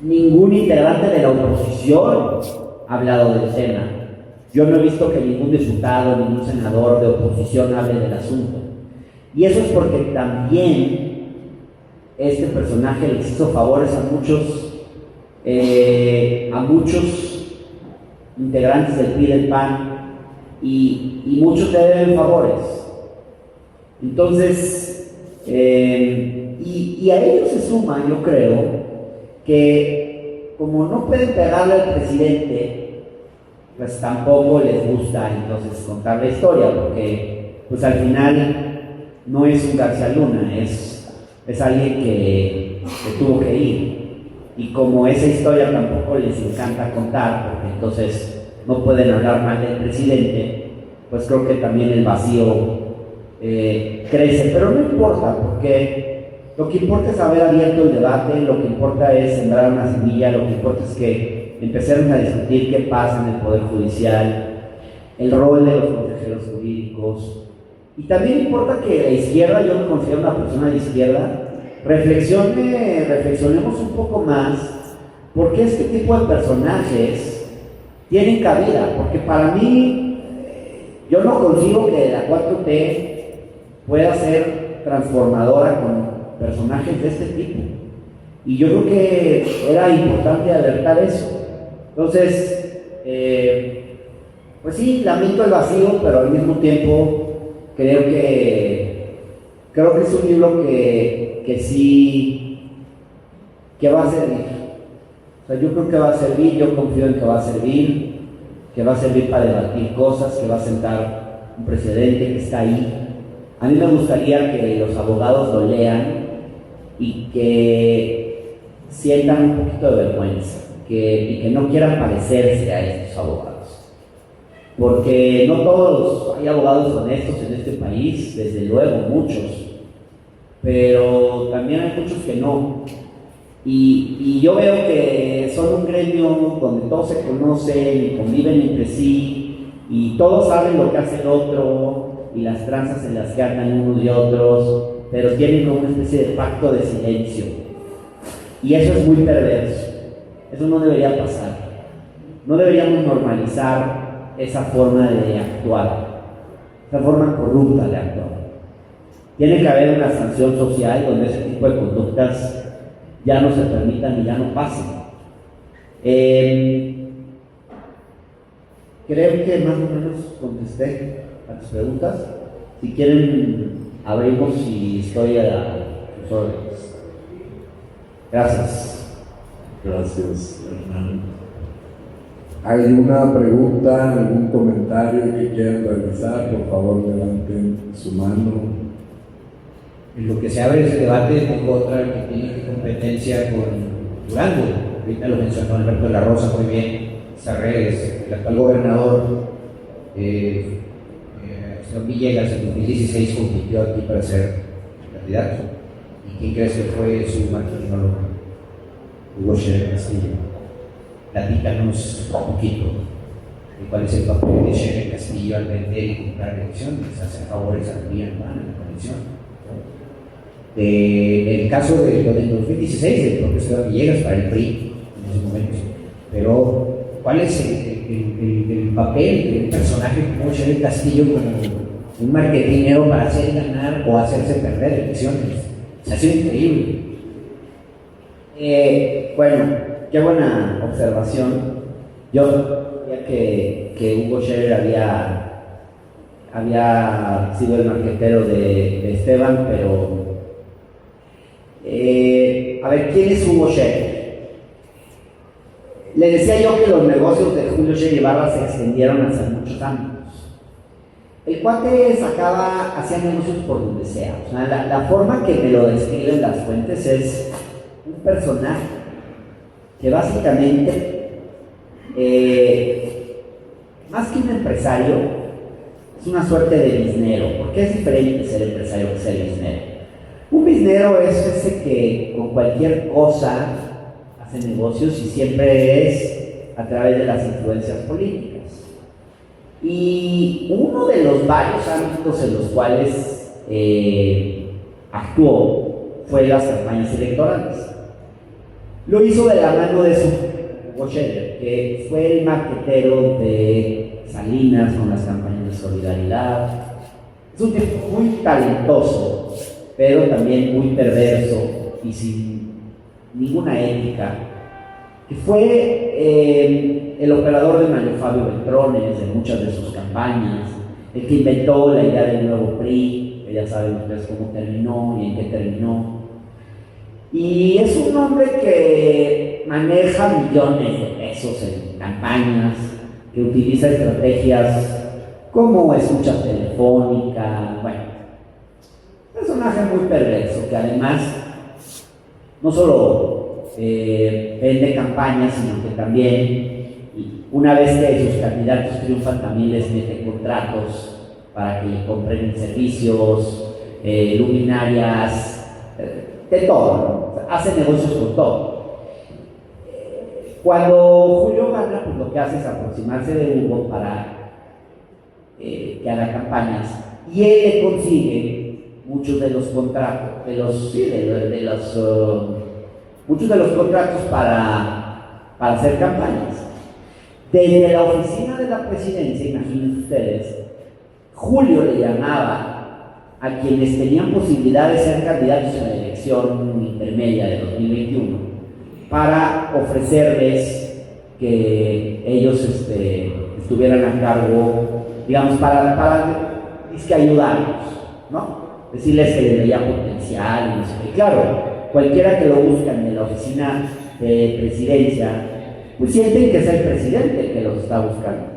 Ningún integrante de la oposición ha hablado del tema. Yo no he visto que ningún diputado, ningún senador de oposición hable del asunto. Y eso es porque también este personaje les hizo favores a muchos integrantes del PRI y del PAN, y muchos le deben favores. Entonces, y a ellos se suma, yo creo, que como no pueden pegarle al presidente, pues tampoco les gusta entonces contar la historia, porque pues al final no es un García Luna, es alguien que tuvo que ir. Y como esa historia tampoco les encanta contar, porque entonces no pueden hablar mal del presidente, pues creo que también el vacío crece. Pero no importa, porque lo que importa es haber abierto el debate, lo que importa es sembrar una semilla, lo que importa es que empecemos a discutir qué pasa en el Poder Judicial, el rol de los consejeros jurídicos. Y también importa que la izquierda, yo me considero una persona de izquierda, reflexionemos un poco más por qué este tipo de personajes tienen cabida. Porque para mí, yo no consigo que la 4T pueda ser transformadora con personajes de este tipo. Y yo creo que era importante alertar eso. Entonces, pues sí, lamento el vacío, pero al mismo tiempo creo que es un libro que sí, que va a servir. O sea, yo creo que va a servir, yo confío en que va a servir para debatir cosas, que va a sentar un precedente que está ahí. A mí me gustaría que los abogados lo lean y que sientan un poquito de vergüenza, y que no quieran parecerse a estos abogados. Porque no todos hay abogados honestos en este país, desde luego, muchos, pero también hay muchos que no. Y yo veo que son un gremio donde todos se conocen y conviven entre sí, y todos saben lo que hace el otro, y las tranzas en las que andan unos y otros, pero tienen como una especie de pacto de silencio. Y eso es muy perverso. Eso no debería pasar. No deberíamos normalizar esa forma de actuar, esa forma corrupta de actuar. Tiene que haber una sanción social donde ese tipo de conductas ya no se permitan y ya no pasen. Creo que más o menos contesté a tus preguntas. Si quieren, abrimos y estoy a tus órdenes. Gracias. Gracias, Hernán. ¿Hay una pregunta, algún comentario que quieran realizar? Por favor, levanten su mano. En lo que se abre ese debate, tengo otra que tiene competencia con Durango. Ahorita lo mencionó Alberto de la Rosa muy bien. Sarres, el actual gobernador, señor Villegas, en 2016 compitió aquí para ser candidato. ¿Y quién crees que fue su marginólogo? Hugo Scherer Castillo. Platícanos un poquito de cuál es el papel de Scherer Castillo al vender y comprar elecciones, hacer favores al PRI y al PAN en la coalición. El caso del 2016 del profesor Villegas para el PRI en ese momento. Pero, ¿cuál es el el papel de un personaje como Scherer Castillo como un marketingero para hacer ganar o hacerse perder elecciones. Se ha sido increíble. Bueno, qué buena observación. Yo sabía que Hugo Scherer había sido el marquetero de Esteban, pero a ver, ¿quién es Hugo Scherer? Le decía yo que los negocios de Julio Scherer Ibarra se extendieron hace muchos años. El cuate hacía negocios por donde sea. O sea, la forma que me lo describen las fuentes es un personaje que básicamente, más que un empresario, es una suerte de biznero, porque es diferente ser empresario que ser biznero. Un biznero es ese que con cualquier cosa hace negocios y siempre es a través de las influencias políticas. Y uno de los varios ámbitos en los cuales actuó fue las campañas electorales. Lo hizo de la mano de su Hugo Scherer, que fue el marquetero de Salinas con las campañas de solidaridad. Es un tipo muy talentoso, pero también muy perverso y sin ninguna ética, que fue el operador de Mario Fabio Beltrones en muchas de sus campañas, el que inventó la idea del nuevo PRI, que ya saben ustedes cómo terminó y en qué terminó. Y es un hombre que maneja millones de pesos en campañas, que utiliza estrategias como escucha telefónica, bueno, un personaje muy perverso que además no solo vende campañas, sino que también, una vez que sus candidatos triunfan, también les mete contratos para que le compren servicios, luminarias, de todo, ¿no? O sea, hace negocios con todo. Cuando Julio gana, pues lo que hace es aproximarse de Hugo para que haga campañas, y él le consigue muchos de los contratos, muchos de los contratos para hacer campañas. Desde la oficina de la presidencia, imagínense ustedes, Julio le llamaba a quienes tenían posibilidad de ser candidatos en la elección intermedia de 2021 para ofrecerles que ellos estuvieran a cargo, digamos, para ayudarlos, ¿no? Decirles que les veía potencial y no sé qué. Claro, cualquiera que lo buscan en la oficina de presidencia, pues sienten que es el presidente que los está buscando.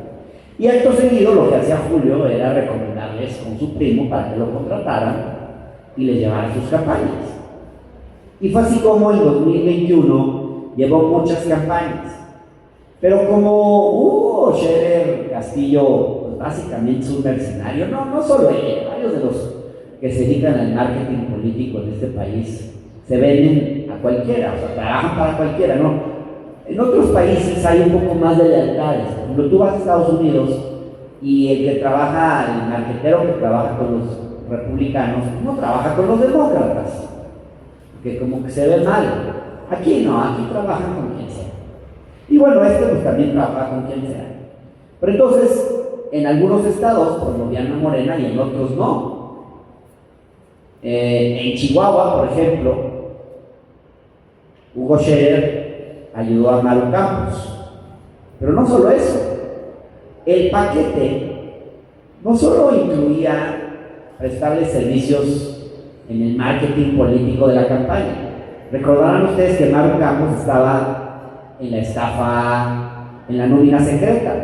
Y acto seguido lo que hacía Julio era recomendarles con su primo para que lo contrataran y les llevara sus campañas. Y fue así como en 2021 llevó muchas campañas. Pero como Hugo Scherer Castillo, pues básicamente es un mercenario, no solo él, varios de los que se dedican al marketing político en este país se venden a cualquiera, o sea, trabajan para cualquiera, ¿no? En otros países hay un poco más de lealtades. Por ejemplo, tú vas a Estados Unidos y el que trabaja, el marquetero que trabaja con los republicanos, no trabaja con los demócratas, porque como que se ve mal. Aquí no, aquí trabajan con quien sea. Y bueno, pues también trabaja con quien sea. Pero entonces, en algunos estados promovían a Morena y en otros no. En Chihuahua, por ejemplo, Hugo Scherer ayudó a Maru Campos. Pero no solo eso, el paquete no solo incluía prestarles servicios en el marketing político de la campaña. Recordarán ustedes que Maru Campos estaba en la estafa, en la nómina secreta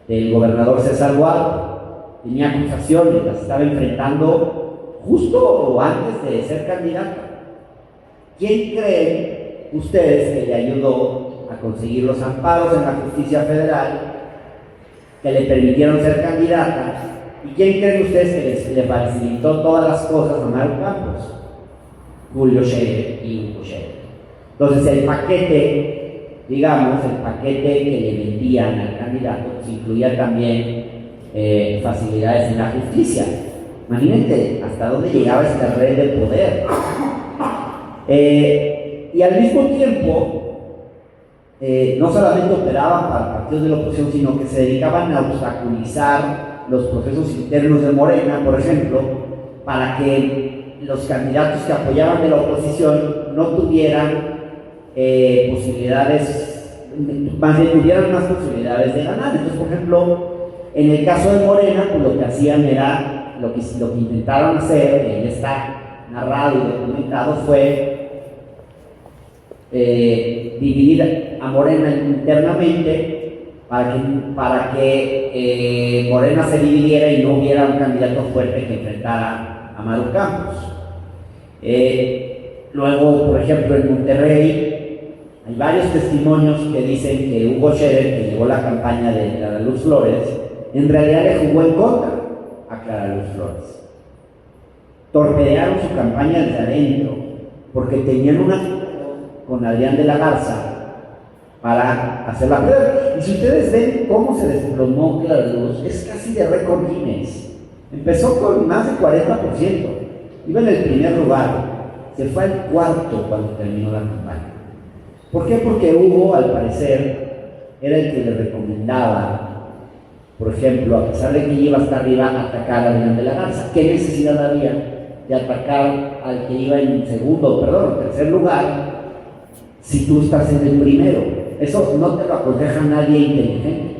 del gobernador César Duarte. Tenía acusaciones, las estaba enfrentando justo antes de ser candidata. ¿Quién creen ustedes que le ayudó a conseguir los amparos en la justicia federal que le permitieron ser candidata? ¿Y quién creen ustedes que le facilitó todas las cosas a Maru Campos? Julio Scherer y Hugo Scherer. Entonces el paquete, digamos, el paquete que le vendían al candidato, pues incluía también facilidades en la justicia. Imagínate hasta dónde llegaba esta red de poder. Y al mismo tiempo, no solamente operaban para partidos de la oposición, sino que se dedicaban a obstaculizar los procesos internos de Morena, por ejemplo, para que los candidatos que apoyaban de la oposición no tuvieran posibilidades, más bien tuvieran más posibilidades de ganar. Entonces, por ejemplo, en el caso de Morena, pues lo que hacían era, lo que intentaron hacer, que ya está narrado y documentado, fue dividir a Morena internamente para que Morena se dividiera y no hubiera un candidato fuerte que enfrentara a Maru Campos. Luego, por ejemplo, en Monterrey hay varios testimonios que dicen que Hugo Scherer, que llevó la campaña de Clara Luz Flores, en realidad le jugó en contra a Clara Luz Flores. Torpedearon su campaña desde adentro porque tenían una con Adrián de la Garza para hacer la prueba. Y si ustedes ven cómo se desplomó Clara Luz, es casi de récord Guinness. Empezó con más del 40%, iba en el primer lugar, se fue al cuarto cuando terminó la campaña. ¿Por qué? Porque Hugo, al parecer, era el que le recomendaba, por ejemplo, a pesar de que iba hasta arriba, atacar a Adrián de la Garza. ¿Qué necesidad había de atacar al que iba en tercer lugar, si tú estás en el primero? Eso no te lo aconseja nadie inteligente.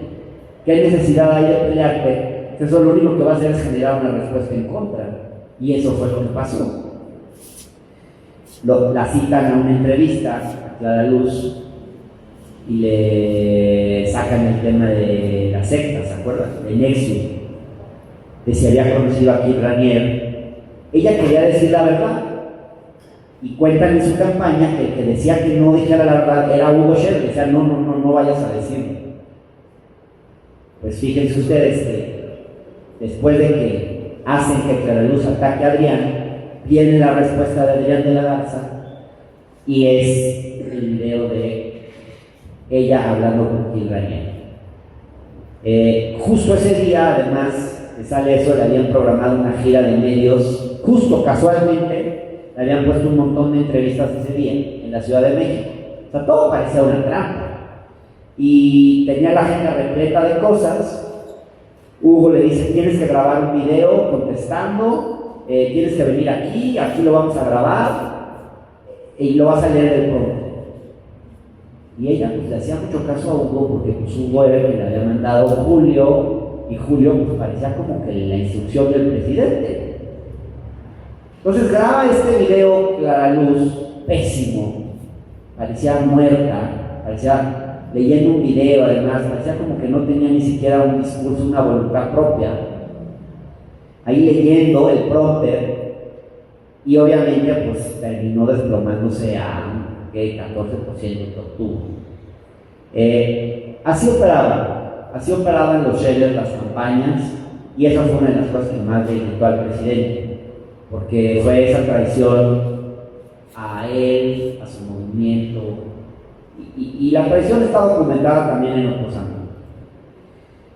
¿Qué necesidad hay de pelearte? Eso lo único que va a hacer es generar una respuesta en contra. Y eso fue lo que pasó. La citan a una entrevista a Clara Luz y le sacan el tema de la secta, ¿se acuerdan? De Nexio, de si había conocido a Kid Ranier. Ella quería decir la verdad. Y cuentan en su campaña que el que decía que no dijera la verdad era Hugo Scherer, decía no vayas a decirlo. Pues fíjense ustedes que después de que hacen que Clara Luz ataque a Adrián, viene la respuesta de Adrián de la Garza y es el video de ella hablando con Gil Ranier. Justo ese día, además, que sale eso, le habían programado una gira de medios, justo casualmente le habían puesto un montón de entrevistas ese día en la Ciudad de México. O sea, todo parecía una trampa. Y tenía la agenda repleta de cosas. Hugo le dice, tienes que grabar un video contestando, tienes que venir aquí lo vamos a grabar, y lo vas a leer del pronto. Y ella pues le hacía mucho caso a Hugo, porque pues Hugo era el que le había mandado Julio, y Julio pues parecía como que la instrucción del presidente. Entonces graba este video Clara Luz, pésimo, parecía muerta, parecía leyendo un video, además, parecía como que no tenía ni siquiera un discurso, una voluntad propia. Ahí leyendo el prompter, y obviamente pues terminó desplomándose a un 14% que obtuvo. Así operaban los Scherer las campañas, y esa fue una de las cosas que más le irritó al presidente, porque fue esa traición a él, a su movimiento, y la traición está documentada también en otros ámbitos.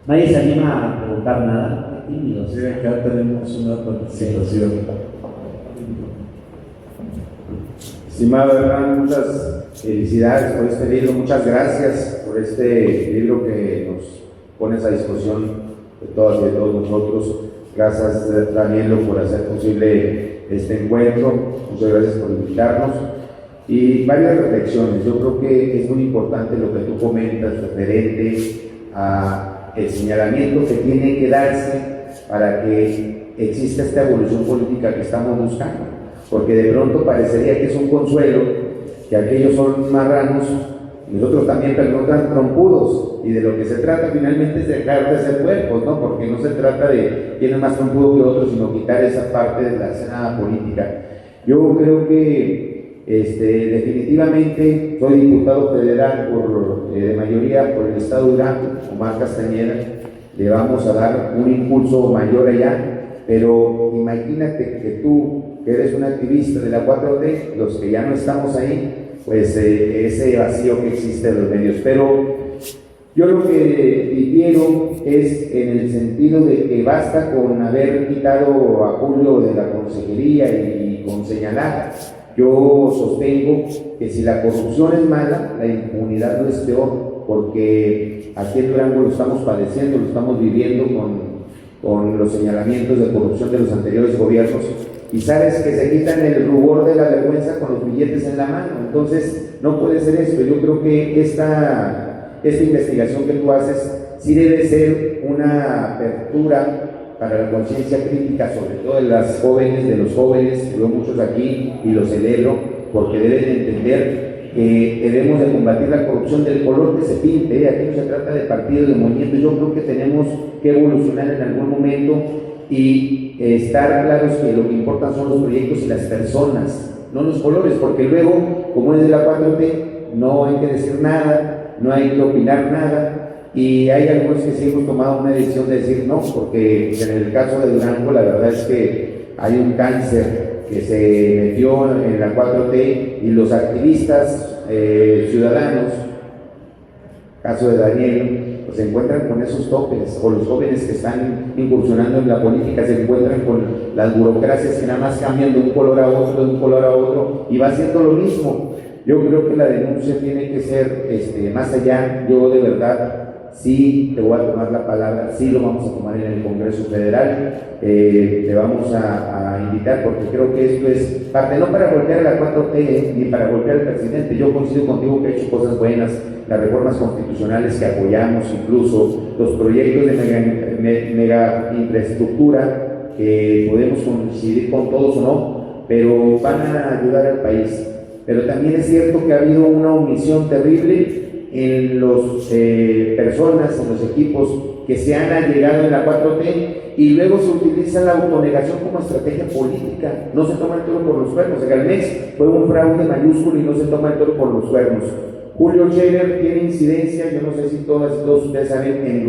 Nadie se anima a preguntar nada. Qué tímidos. Sí, acá tenemos una participación. Estimado Hernán, muchas felicidades por este libro, muchas gracias por este libro que nos pones a disposición de todas y de todos nosotros. Gracias, Danielo, por hacer posible este encuentro. Muchas gracias por invitarnos. Y varias reflexiones. Yo creo que es muy importante lo que tú comentas referente a el señalamiento que tiene que darse para que exista esta evolución política que estamos buscando. Porque de pronto parecería que es un consuelo que aquellos son marranos, nosotros también, pero no tan trompudos. Y de lo que se trata finalmente es dejar de ser cuerpos, ¿no? Porque no se trata de quién es más trompudo que otro, sino quitar esa parte de la escena política. Yo creo que definitivamente soy diputado federal de mayoría por el estado de Durango, Omar Castañeda, le vamos a dar un impulso mayor allá, pero imagínate que tú, que eres un activista de la 4T, los que ya no estamos ahí, pues ese vacío que existe en los medios. Pero yo lo que difiero es en el sentido de que basta con haber quitado a Julio de la consejería y con señalar Yo sostengo que si la corrupción es mala, la impunidad no es peor, porque aquí en Durango lo estamos padeciendo, lo estamos viviendo con los señalamientos de corrupción de los anteriores gobiernos, y sabes que se quitan el rubor de la vergüenza con los billetes en la mano. Entonces no puede ser esto. Yo creo que esta investigación que tú haces sí debe ser una apertura para la conciencia crítica, sobre todo de las jóvenes, de los jóvenes, que veo muchos aquí y los celebro, porque deben entender que debemos de combatir la corrupción del color que se pinte. Aquí no se trata de partidos, de movimientos. Yo creo que tenemos que evolucionar en algún momento y estar claros que lo que importan son los proyectos y las personas, no los colores, porque luego, como es de la 4T, no hay que decir nada, no hay que opinar nada. Y hay algunos que sí hemos tomado una decisión de decir no, porque en el caso de Durango la verdad es que hay un cáncer que se metió en la 4T, y los activistas ciudadanos, caso de Daniel, pues se encuentran con esos topes, o los jóvenes que están incursionando en la política se encuentran con las burocracias que nada más cambian de un color a otro, de un color a otro, y va haciendo lo mismo. Yo creo que la denuncia tiene que ser más allá. Yo de verdad sí te voy a tomar la palabra, sí lo vamos a tomar en el Congreso Federal, te vamos a invitar, porque creo que esto es parte, no para golpear a la 4T ni para golpear al presidente. Yo coincido contigo que ha hecho cosas buenas, las reformas constitucionales que apoyamos, incluso los proyectos de mega infraestructura que podemos coincidir con todos o no, pero van a ayudar al país. Pero también es cierto que ha habido una omisión terrible en las personas, en los equipos que se han allegado en la 4T, y luego se utiliza la autonegación como estrategia política. No se toma el toro por los cuernos. Segalmex fue un fraude mayúsculo y no se toma el toro por los cuernos. Julio Scherer tiene incidencia, yo no sé si todas y todos ustedes saben, en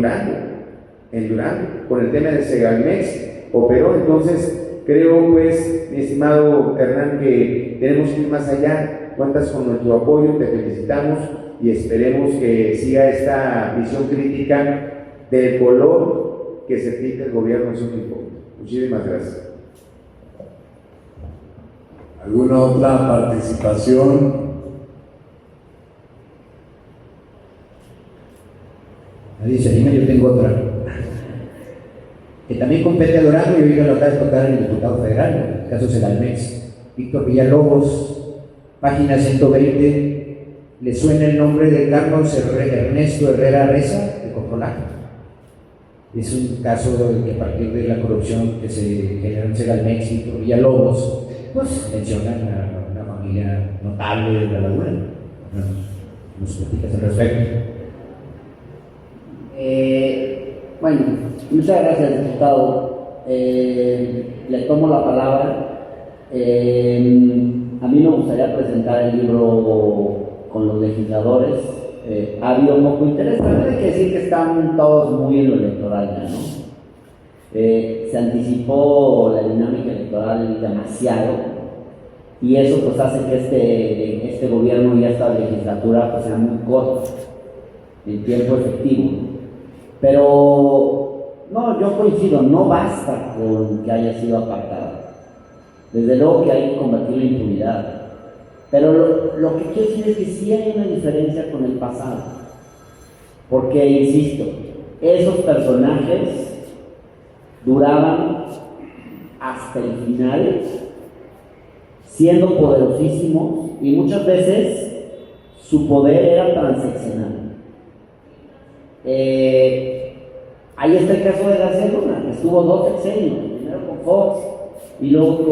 Durango, con el tema de Segalmex operó. Entonces creo, pues, mi estimado Hernán, que tenemos que ir más allá. Cuentas con nuestro apoyo, te felicitamos y esperemos que siga esta visión crítica del color que se pinte el gobierno en su tiempo. Muchísimas gracias. ¿Alguna otra participación? Nadie se anima, yo tengo otra. Que también compete a Durango, y hoy lo acaba de tocar en el diputado federal, en el caso de Segalmex. Víctor Villalobos, página 120. ¿Le suena el nombre de Carlos Ernesto Herrera Reza, de Cortolaje? Es un caso que, a partir de la corrupción que se generó en Segalmex, Víctor Villalobos, pues mencionan a una familia notable de la Laguna. ¿Nos platicas al respecto? Bueno, muchas gracias, diputado. Le tomo la palabra. A mí me gustaría presentar el libro con los legisladores. Ha habido poco interés, también hay que decir que están todos muy en lo electoral ya, ¿no? Se anticipó la dinámica electoral demasiado, y eso pues hace que este gobierno y esta legislatura pues sea muy corta en tiempo efectivo. Pero no, yo coincido, no basta con que haya sido apartada. Desde luego que hay que combatir la impunidad. Pero lo que quiero decir es que sí hay una diferencia con el pasado. Porque, insisto, esos personajes duraban hasta el final, siendo poderosísimos, y muchas veces su poder era transaccional. Ahí está el caso de García Luna, que estuvo 2 sexenios, primero con Fox y luego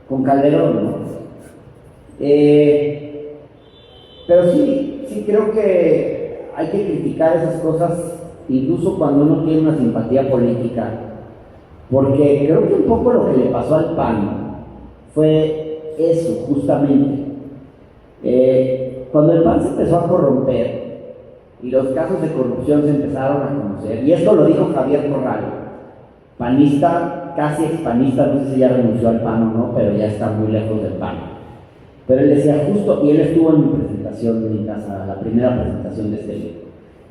con Calderón, ¿no? Pero sí creo que hay que criticar esas cosas, incluso cuando uno tiene una simpatía política, porque creo que un poco lo que le pasó al PAN fue eso, justamente. Cuando el PAN se empezó a corromper y los casos de corrupción se empezaron a conocer, y esto lo dijo Javier Corral, panista, casi expanista, no sé si ya renunció al PAN o no, pero ya está muy lejos del PAN. Pero él decía justo, y él estuvo en mi presentación en mi casa, la primera presentación de este libro,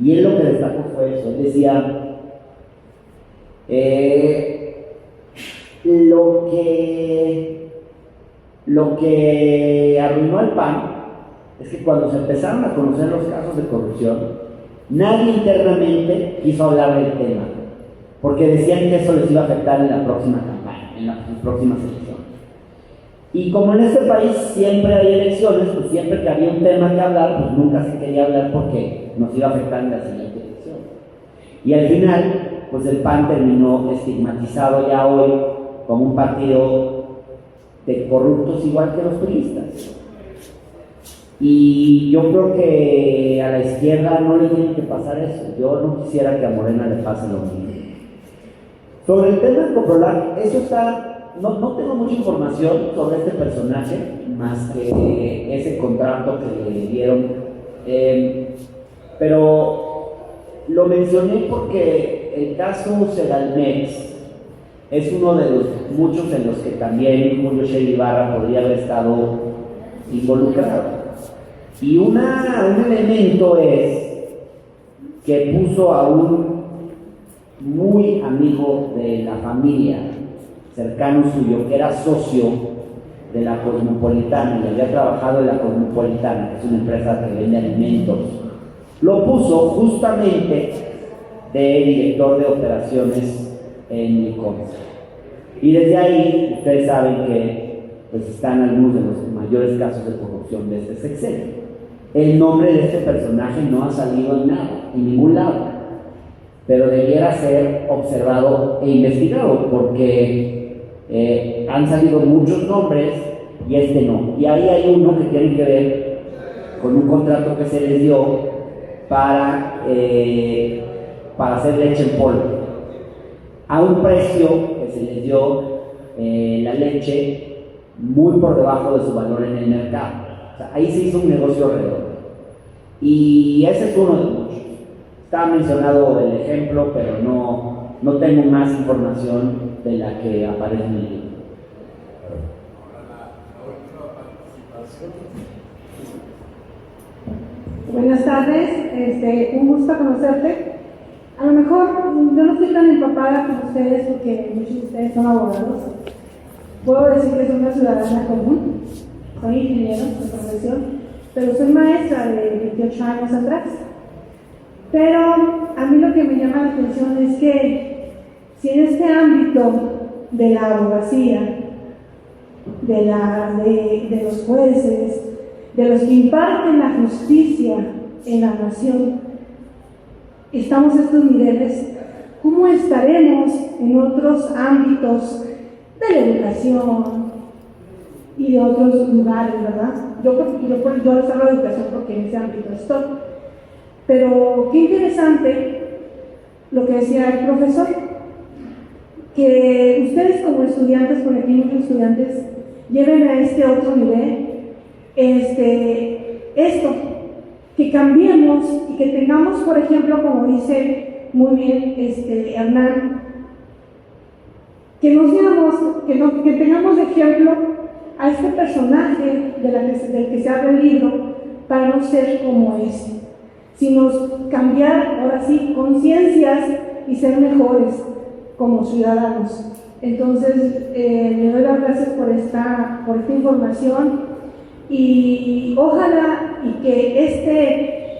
y él lo que destacó fue eso. Él decía, lo que arruinó al PAN es que cuando se empezaron a conocer los casos de corrupción, nadie internamente quiso hablar del tema, porque decían que eso les iba a afectar en la próxima campaña, en las próximas elecciones. Y como en este país siempre hay elecciones, pues siempre que había un tema que hablar, pues nunca se quería hablar porque nos iba a afectar en la siguiente elección. Y al final, pues el PAN terminó estigmatizado ya hoy como un partido de corruptos igual que los priistas. Y yo creo que a la izquierda no le tiene que pasar eso. Yo no quisiera que a Morena le pase lo mismo. Sobre el tema de Coprolac, eso está... No tengo mucha información sobre este personaje, más que ese contrato que le dieron. Pero lo mencioné porque el caso Segalmex es uno de los muchos en los que también Julio Shea Ibarra podría haber estado involucrado. Y un elemento es que puso a un muy amigo de la familia, cercano suyo, que era socio de la Cosmopolitana y había trabajado en la Cosmopolitana, que es una empresa que vende alimentos. Lo puso justamente de director de operaciones en Licomex. Y desde ahí, ustedes saben que pues, están algunos de los mayores casos de corrupción de este sexenio. El nombre de este personaje no ha salido en nada, en ningún lado, pero debiera ser observado e investigado, porque han salido muchos nombres y este no. Y ahí hay uno que tiene que ver con un contrato que se les dio para hacer leche en polvo, a un precio que se les dio la leche muy por debajo de su valor en el mercado. O sea, ahí se hizo un negocio redondo. Y ese es uno de muchos. Está mencionado el ejemplo, pero no tengo más información de la que aparece en el libro. Buenas tardes, un gusto conocerte. A lo mejor yo no estoy tan empapada como ustedes porque muchos de ustedes son abogados. Puedo decir que soy una ciudadana común, soy ingeniero de profesión, pero soy maestra de 28 años atrás. Pero a mí lo que me llama la atención es que si en este ámbito de la abogacía, de los jueces, de los que imparten la justicia en la nación, estamos a estos niveles, ¿cómo estaremos en otros ámbitos de la educación y de otros lugares, verdad? Yo les hablo de educación porque en ese ámbito estoy. Pero qué interesante lo que decía el profesor, que ustedes como estudiantes, porque aquí hay muchos estudiantes, lleven a este otro nivel, esto, que cambiemos y que tengamos, por ejemplo, como dice muy bien Hernán, que nos digamos, que tengamos de ejemplo a este personaje del que se habla el libro, para no ser como ese, sino cambiar, ahora sí, conciencias y ser mejores como ciudadanos. Entonces, le doy las gracias por esta información y ojalá y que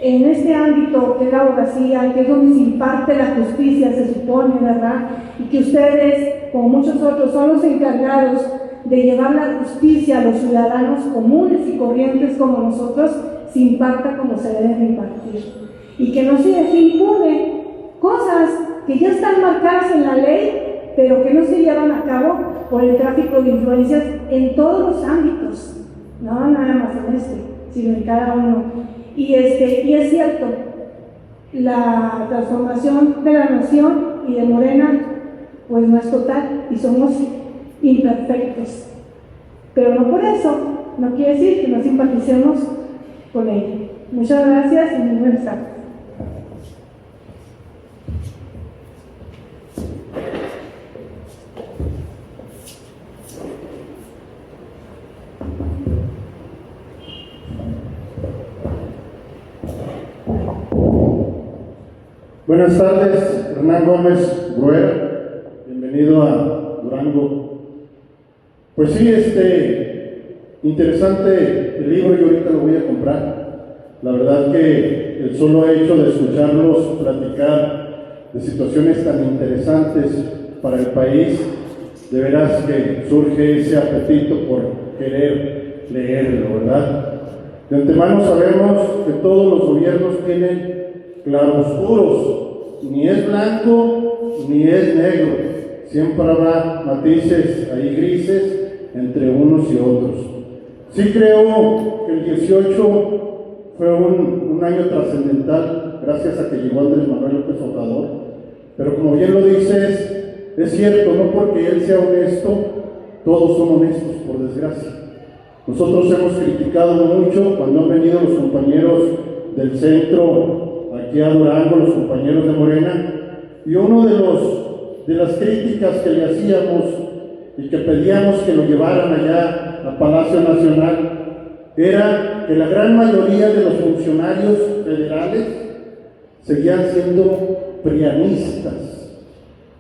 en este ámbito que es la abogacía, que es donde se imparte la justicia, se supone, ¿verdad? Y que ustedes, como muchos otros, son los encargados de llevar la justicia a los ciudadanos comunes y corrientes como nosotros, se imparta como se debe de impartir. Y que no se deje impune cosas que ya están marcadas en la ley, pero que no se llevan a cabo por el tráfico de influencias en todos los ámbitos, no nada más en sino en cada uno. Y es cierto, la transformación de la nación y de Morena, pues no es total y somos imperfectos. Pero no por eso, no quiere decir que no simpaticemos con ella. Muchas gracias y muy buenas tardes. Buenas tardes, Hernán Gómez Bruera, bienvenido a Durango. Pues sí, Interesante el libro, yo ahorita lo voy a comprar. La verdad que el solo hecho de escucharlos platicar de situaciones tan interesantes para el país, de veras que surge ese apetito por querer leerlo, ¿verdad? De antemano sabemos que todos los gobiernos tienen claroscuros, ni es blanco ni es negro, siempre habrá matices ahí grises entre unos y otros. Sí creo que el 18 fue un año trascendental gracias a que llegó Andrés Manuel López Obrador, pero como bien lo dices, es cierto, no porque él sea honesto, todos son honestos, por desgracia. Nosotros hemos criticado mucho cuando han venido los compañeros del centro aquí a Durango, los compañeros de Morena, y uno de las críticas que le hacíamos y que pedíamos que lo llevaran allá a Palacio Nacional era que la gran mayoría de los funcionarios federales seguían siendo prianistas.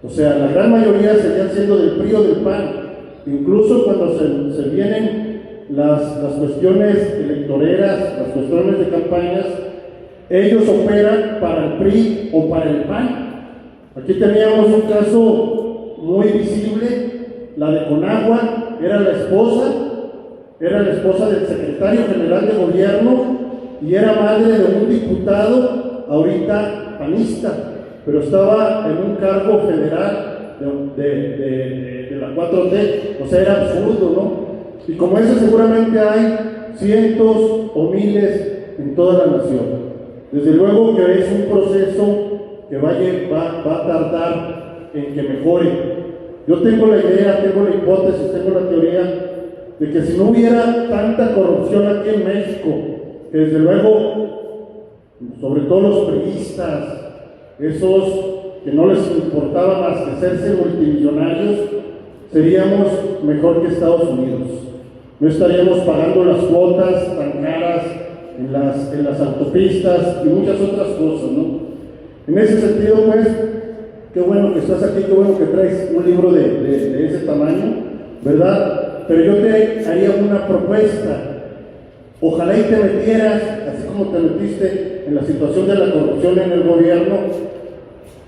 O sea, la gran mayoría seguían siendo del PRI o del PAN. Incluso cuando se vienen las cuestiones electoreras, las cuestiones de campañas, ellos operan para el PRI o para el PAN. Aquí teníamos un caso muy visible, la de Conagua, era la esposa del secretario general de gobierno y era madre de un diputado, ahorita panista, pero estaba en un cargo federal de la 4T, o sea, era absurdo, ¿no? Y como ese seguramente hay cientos o miles en toda la nación. Desde luego que es un proceso que va a tardar en que mejore. Yo tengo la idea, tengo la hipótesis, tengo la teoría de que si no hubiera tanta corrupción aquí en México, que desde luego, sobre todo los priistas, esos que no les importaba más que hacerse multimillonarios, seríamos mejor que Estados Unidos. No estaríamos pagando las cuotas tan caras en las autopistas y muchas otras cosas, ¿no? En ese sentido, pues, qué bueno que estás aquí, qué bueno que traes un libro de ese tamaño, ¿verdad? Pero yo te haría una propuesta. Ojalá y te metieras, así como te metiste en la situación de la corrupción en el gobierno,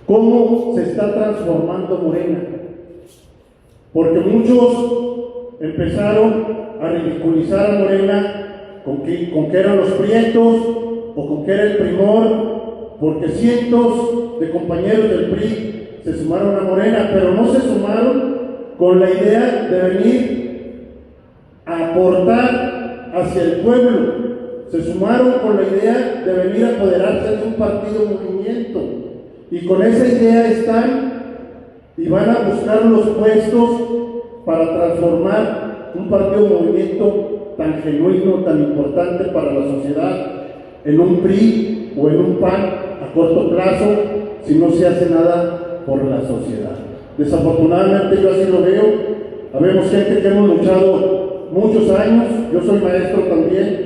cómo se está transformando Morena. Porque muchos empezaron a ridiculizar a Morena con que eran los prietos o con que era el primor, porque cientos de compañeros del PRI se sumaron a Morena, pero no se sumaron con la idea de venir a aportar hacia el pueblo, se sumaron con la idea de venir a apoderarse de un partido movimiento, y con esa idea están y van a buscar los puestos para transformar un partido movimiento tan genuino, tan importante para la sociedad, en un PRI o en un PAN a corto plazo, si no se hace nada por la sociedad. Desafortunadamente yo así lo veo. Habemos gente que hemos luchado muchos años. Yo soy maestro también,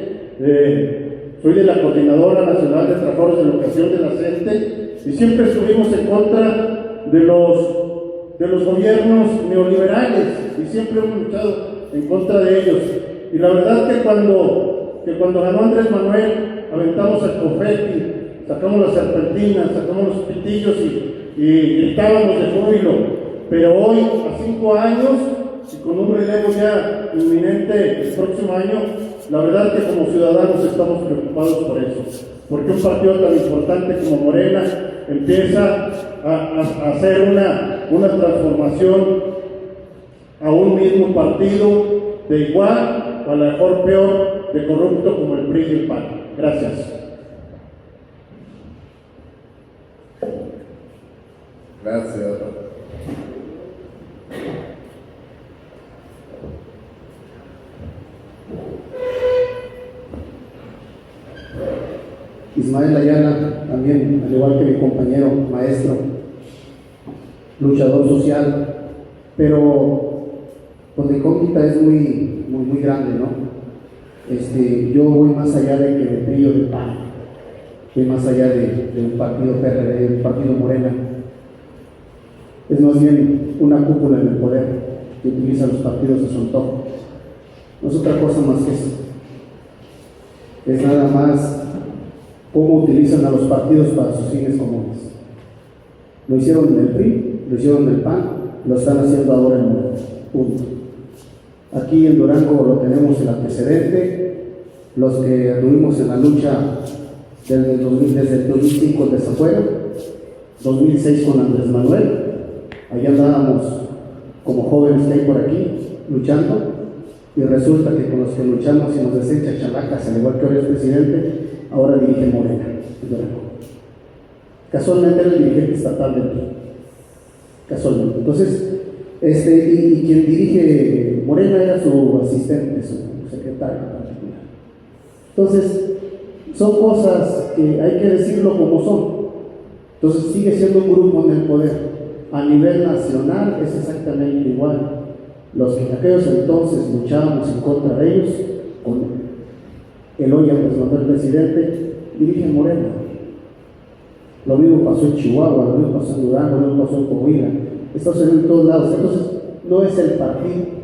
soy de la Coordinadora Nacional de Trabajadores de Educación de la CENTE, y siempre estuvimos en contra de los gobiernos neoliberales y siempre hemos luchado en contra de ellos. Y la verdad que cuando ganó Andrés Manuel, aventamos el confeti, sacamos las serpentinas, sacamos los pitillos y gritábamos de júbilo. Pero hoy, a 5 años, y con un relevo ya inminente el próximo año, la verdad que como ciudadanos estamos preocupados por eso. Porque un partido tan importante como Morena empieza a hacer una transformación a un mismo partido de igual, o a lo mejor peor, de corrupto como el PRI y el PAN. Gracias. Gracias. Ismael Ayala, también, al igual que mi compañero maestro, luchador social, pero pues la incógnita es muy grande, ¿no? Yo voy más allá de que de PRI o de PAN, voy más allá de un partido PRD, de un partido Morena. Es más bien una cúpula en el poder que utiliza los partidos de su antojo. No es otra cosa más que eso. Es nada más cómo utilizan a los partidos para sus fines comunes. Lo hicieron en el PRI, lo hicieron en el PAN, lo están haciendo ahora en Morena. Punto. Aquí en Durango lo tenemos el antecedente, los que anduvimos en la lucha desde el 2005 el desafuero, 2006 con Andrés Manuel, allá andábamos como jóvenes que hay por aquí luchando, y resulta que con los que luchamos y nos desecha chalacas, al igual que ahora es presidente, ahora dirige Morena en Durango. Casualmente era el dirigente estatal del PRI, casualmente. Entonces, y quien dirige Morena era su asistente, su secretario en particular. Entonces, son cosas que hay que decirlo como son. Entonces, sigue siendo un grupo en el poder. A nivel nacional es exactamente igual. Los que en aquellos entonces luchábamos en contra de ellos, con el hoy Andrés Manuel presidente, dirigen Morena. Lo mismo pasó en Chihuahua, lo mismo pasó en Durango, lo mismo pasó en Coahuila. Esto se ve en todos lados. Entonces, no es el partido,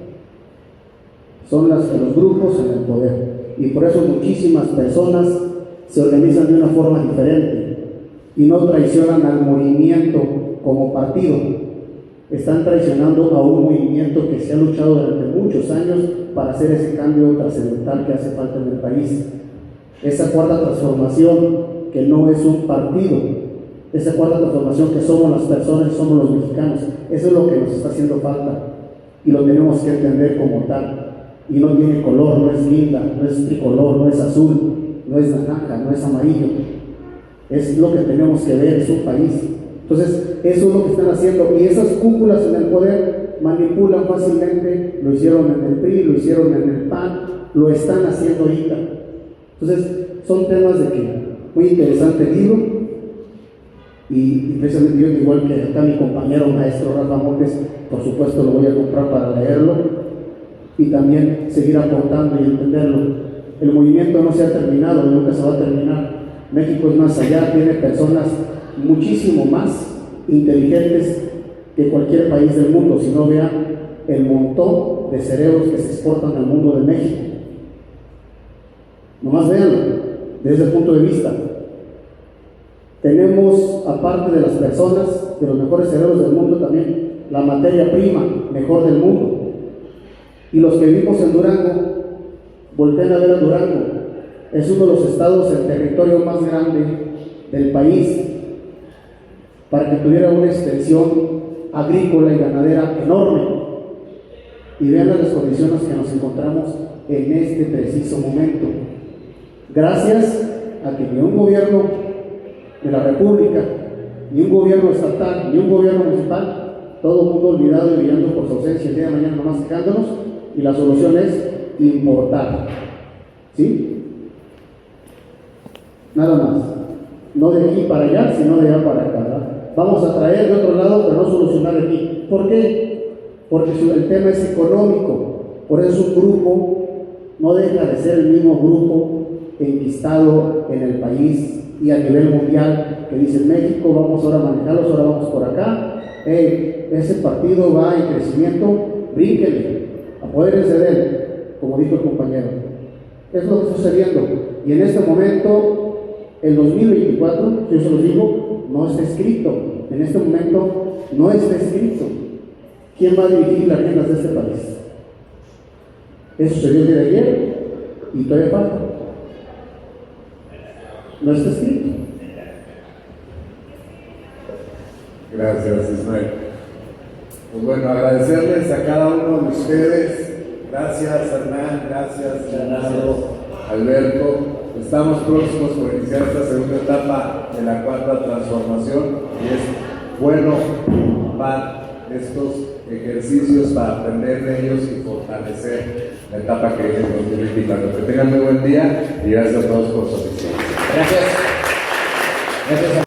son los grupos en el poder. Y por eso muchísimas personas se organizan de una forma diferente y no traicionan al movimiento como partido. Están traicionando a un movimiento que se ha luchado durante muchos años para hacer ese cambio trascendental que hace falta en el país. Esa cuarta transformación que no es un partido, esa cuarta transformación que somos las personas y somos los mexicanos, eso es lo que nos está haciendo falta y lo tenemos que entender como tal. Y no tiene color, no es guinda, no es tricolor, no es azul, no es naranja, no es amarillo. Es lo que tenemos que ver, es un país. Entonces, eso es lo que están haciendo. Y esas cúpulas en el poder manipulan fácilmente. Lo hicieron en el PRI, lo hicieron en el PAN, lo están haciendo ahorita. Entonces, son temas de que muy interesante el libro. Y precisamente yo, igual que acá mi compañero maestro Rafa Montes, por supuesto lo voy a comprar para leerlo y también seguir aportando y entenderlo. El movimiento no se ha terminado, nunca se va a terminar. México es más allá, tiene personas muchísimo más inteligentes que cualquier país del mundo. Si no, vean el montón de cerebros que se exportan al mundo de México. Nomás véanlo desde ese punto de vista. Tenemos, aparte de las personas, de los mejores cerebros del mundo, también la materia prima mejor del mundo. Y los que vivimos en Durango, volteen a ver a Durango. Es uno de los estados, el territorio más grande del país, para que tuviera una extensión agrícola y ganadera enorme. Y vean las condiciones que nos encontramos en este preciso momento. Gracias a que ni un gobierno de la República, ni un gobierno estatal, ni un gobierno municipal, todo el mundo olvidado y brillando por su ausencia, el día de mañana nomás quejándonos, y la solución es importar. ¿Sí? Nada más. No de aquí para allá, sino de allá para acá, ¿verdad? Vamos a traer de otro lado, pero no solucionar aquí. ¿Por qué? Porque el tema es económico. Por eso un grupo no deja de ser el mismo grupo enquistado en el país y a nivel mundial, que dice México, vamos ahora a manejarlos, ahora vamos por acá. Ese partido va en crecimiento, brínquenle, apodérense de él, como dijo el compañero. Es lo que está sucediendo. Y en este momento, el 2024, yo se los digo, no está escrito. En este momento no está escrito quién va a dirigir las riendas de este país. Eso sucedió el día de ayer y todavía falta. No está escrito. Gracias, Ismael. Pues bueno, agradecerles a cada uno de ustedes. Gracias, Hernán. Gracias, Leonardo, Alberto. Estamos próximos por iniciar esta segunda etapa de la cuarta transformación y es bueno tomar estos ejercicios para aprender de ellos y fortalecer la etapa que viene en 2024. Que tengan muy buen día y gracias a todos por su atención. Gracias. Gracias.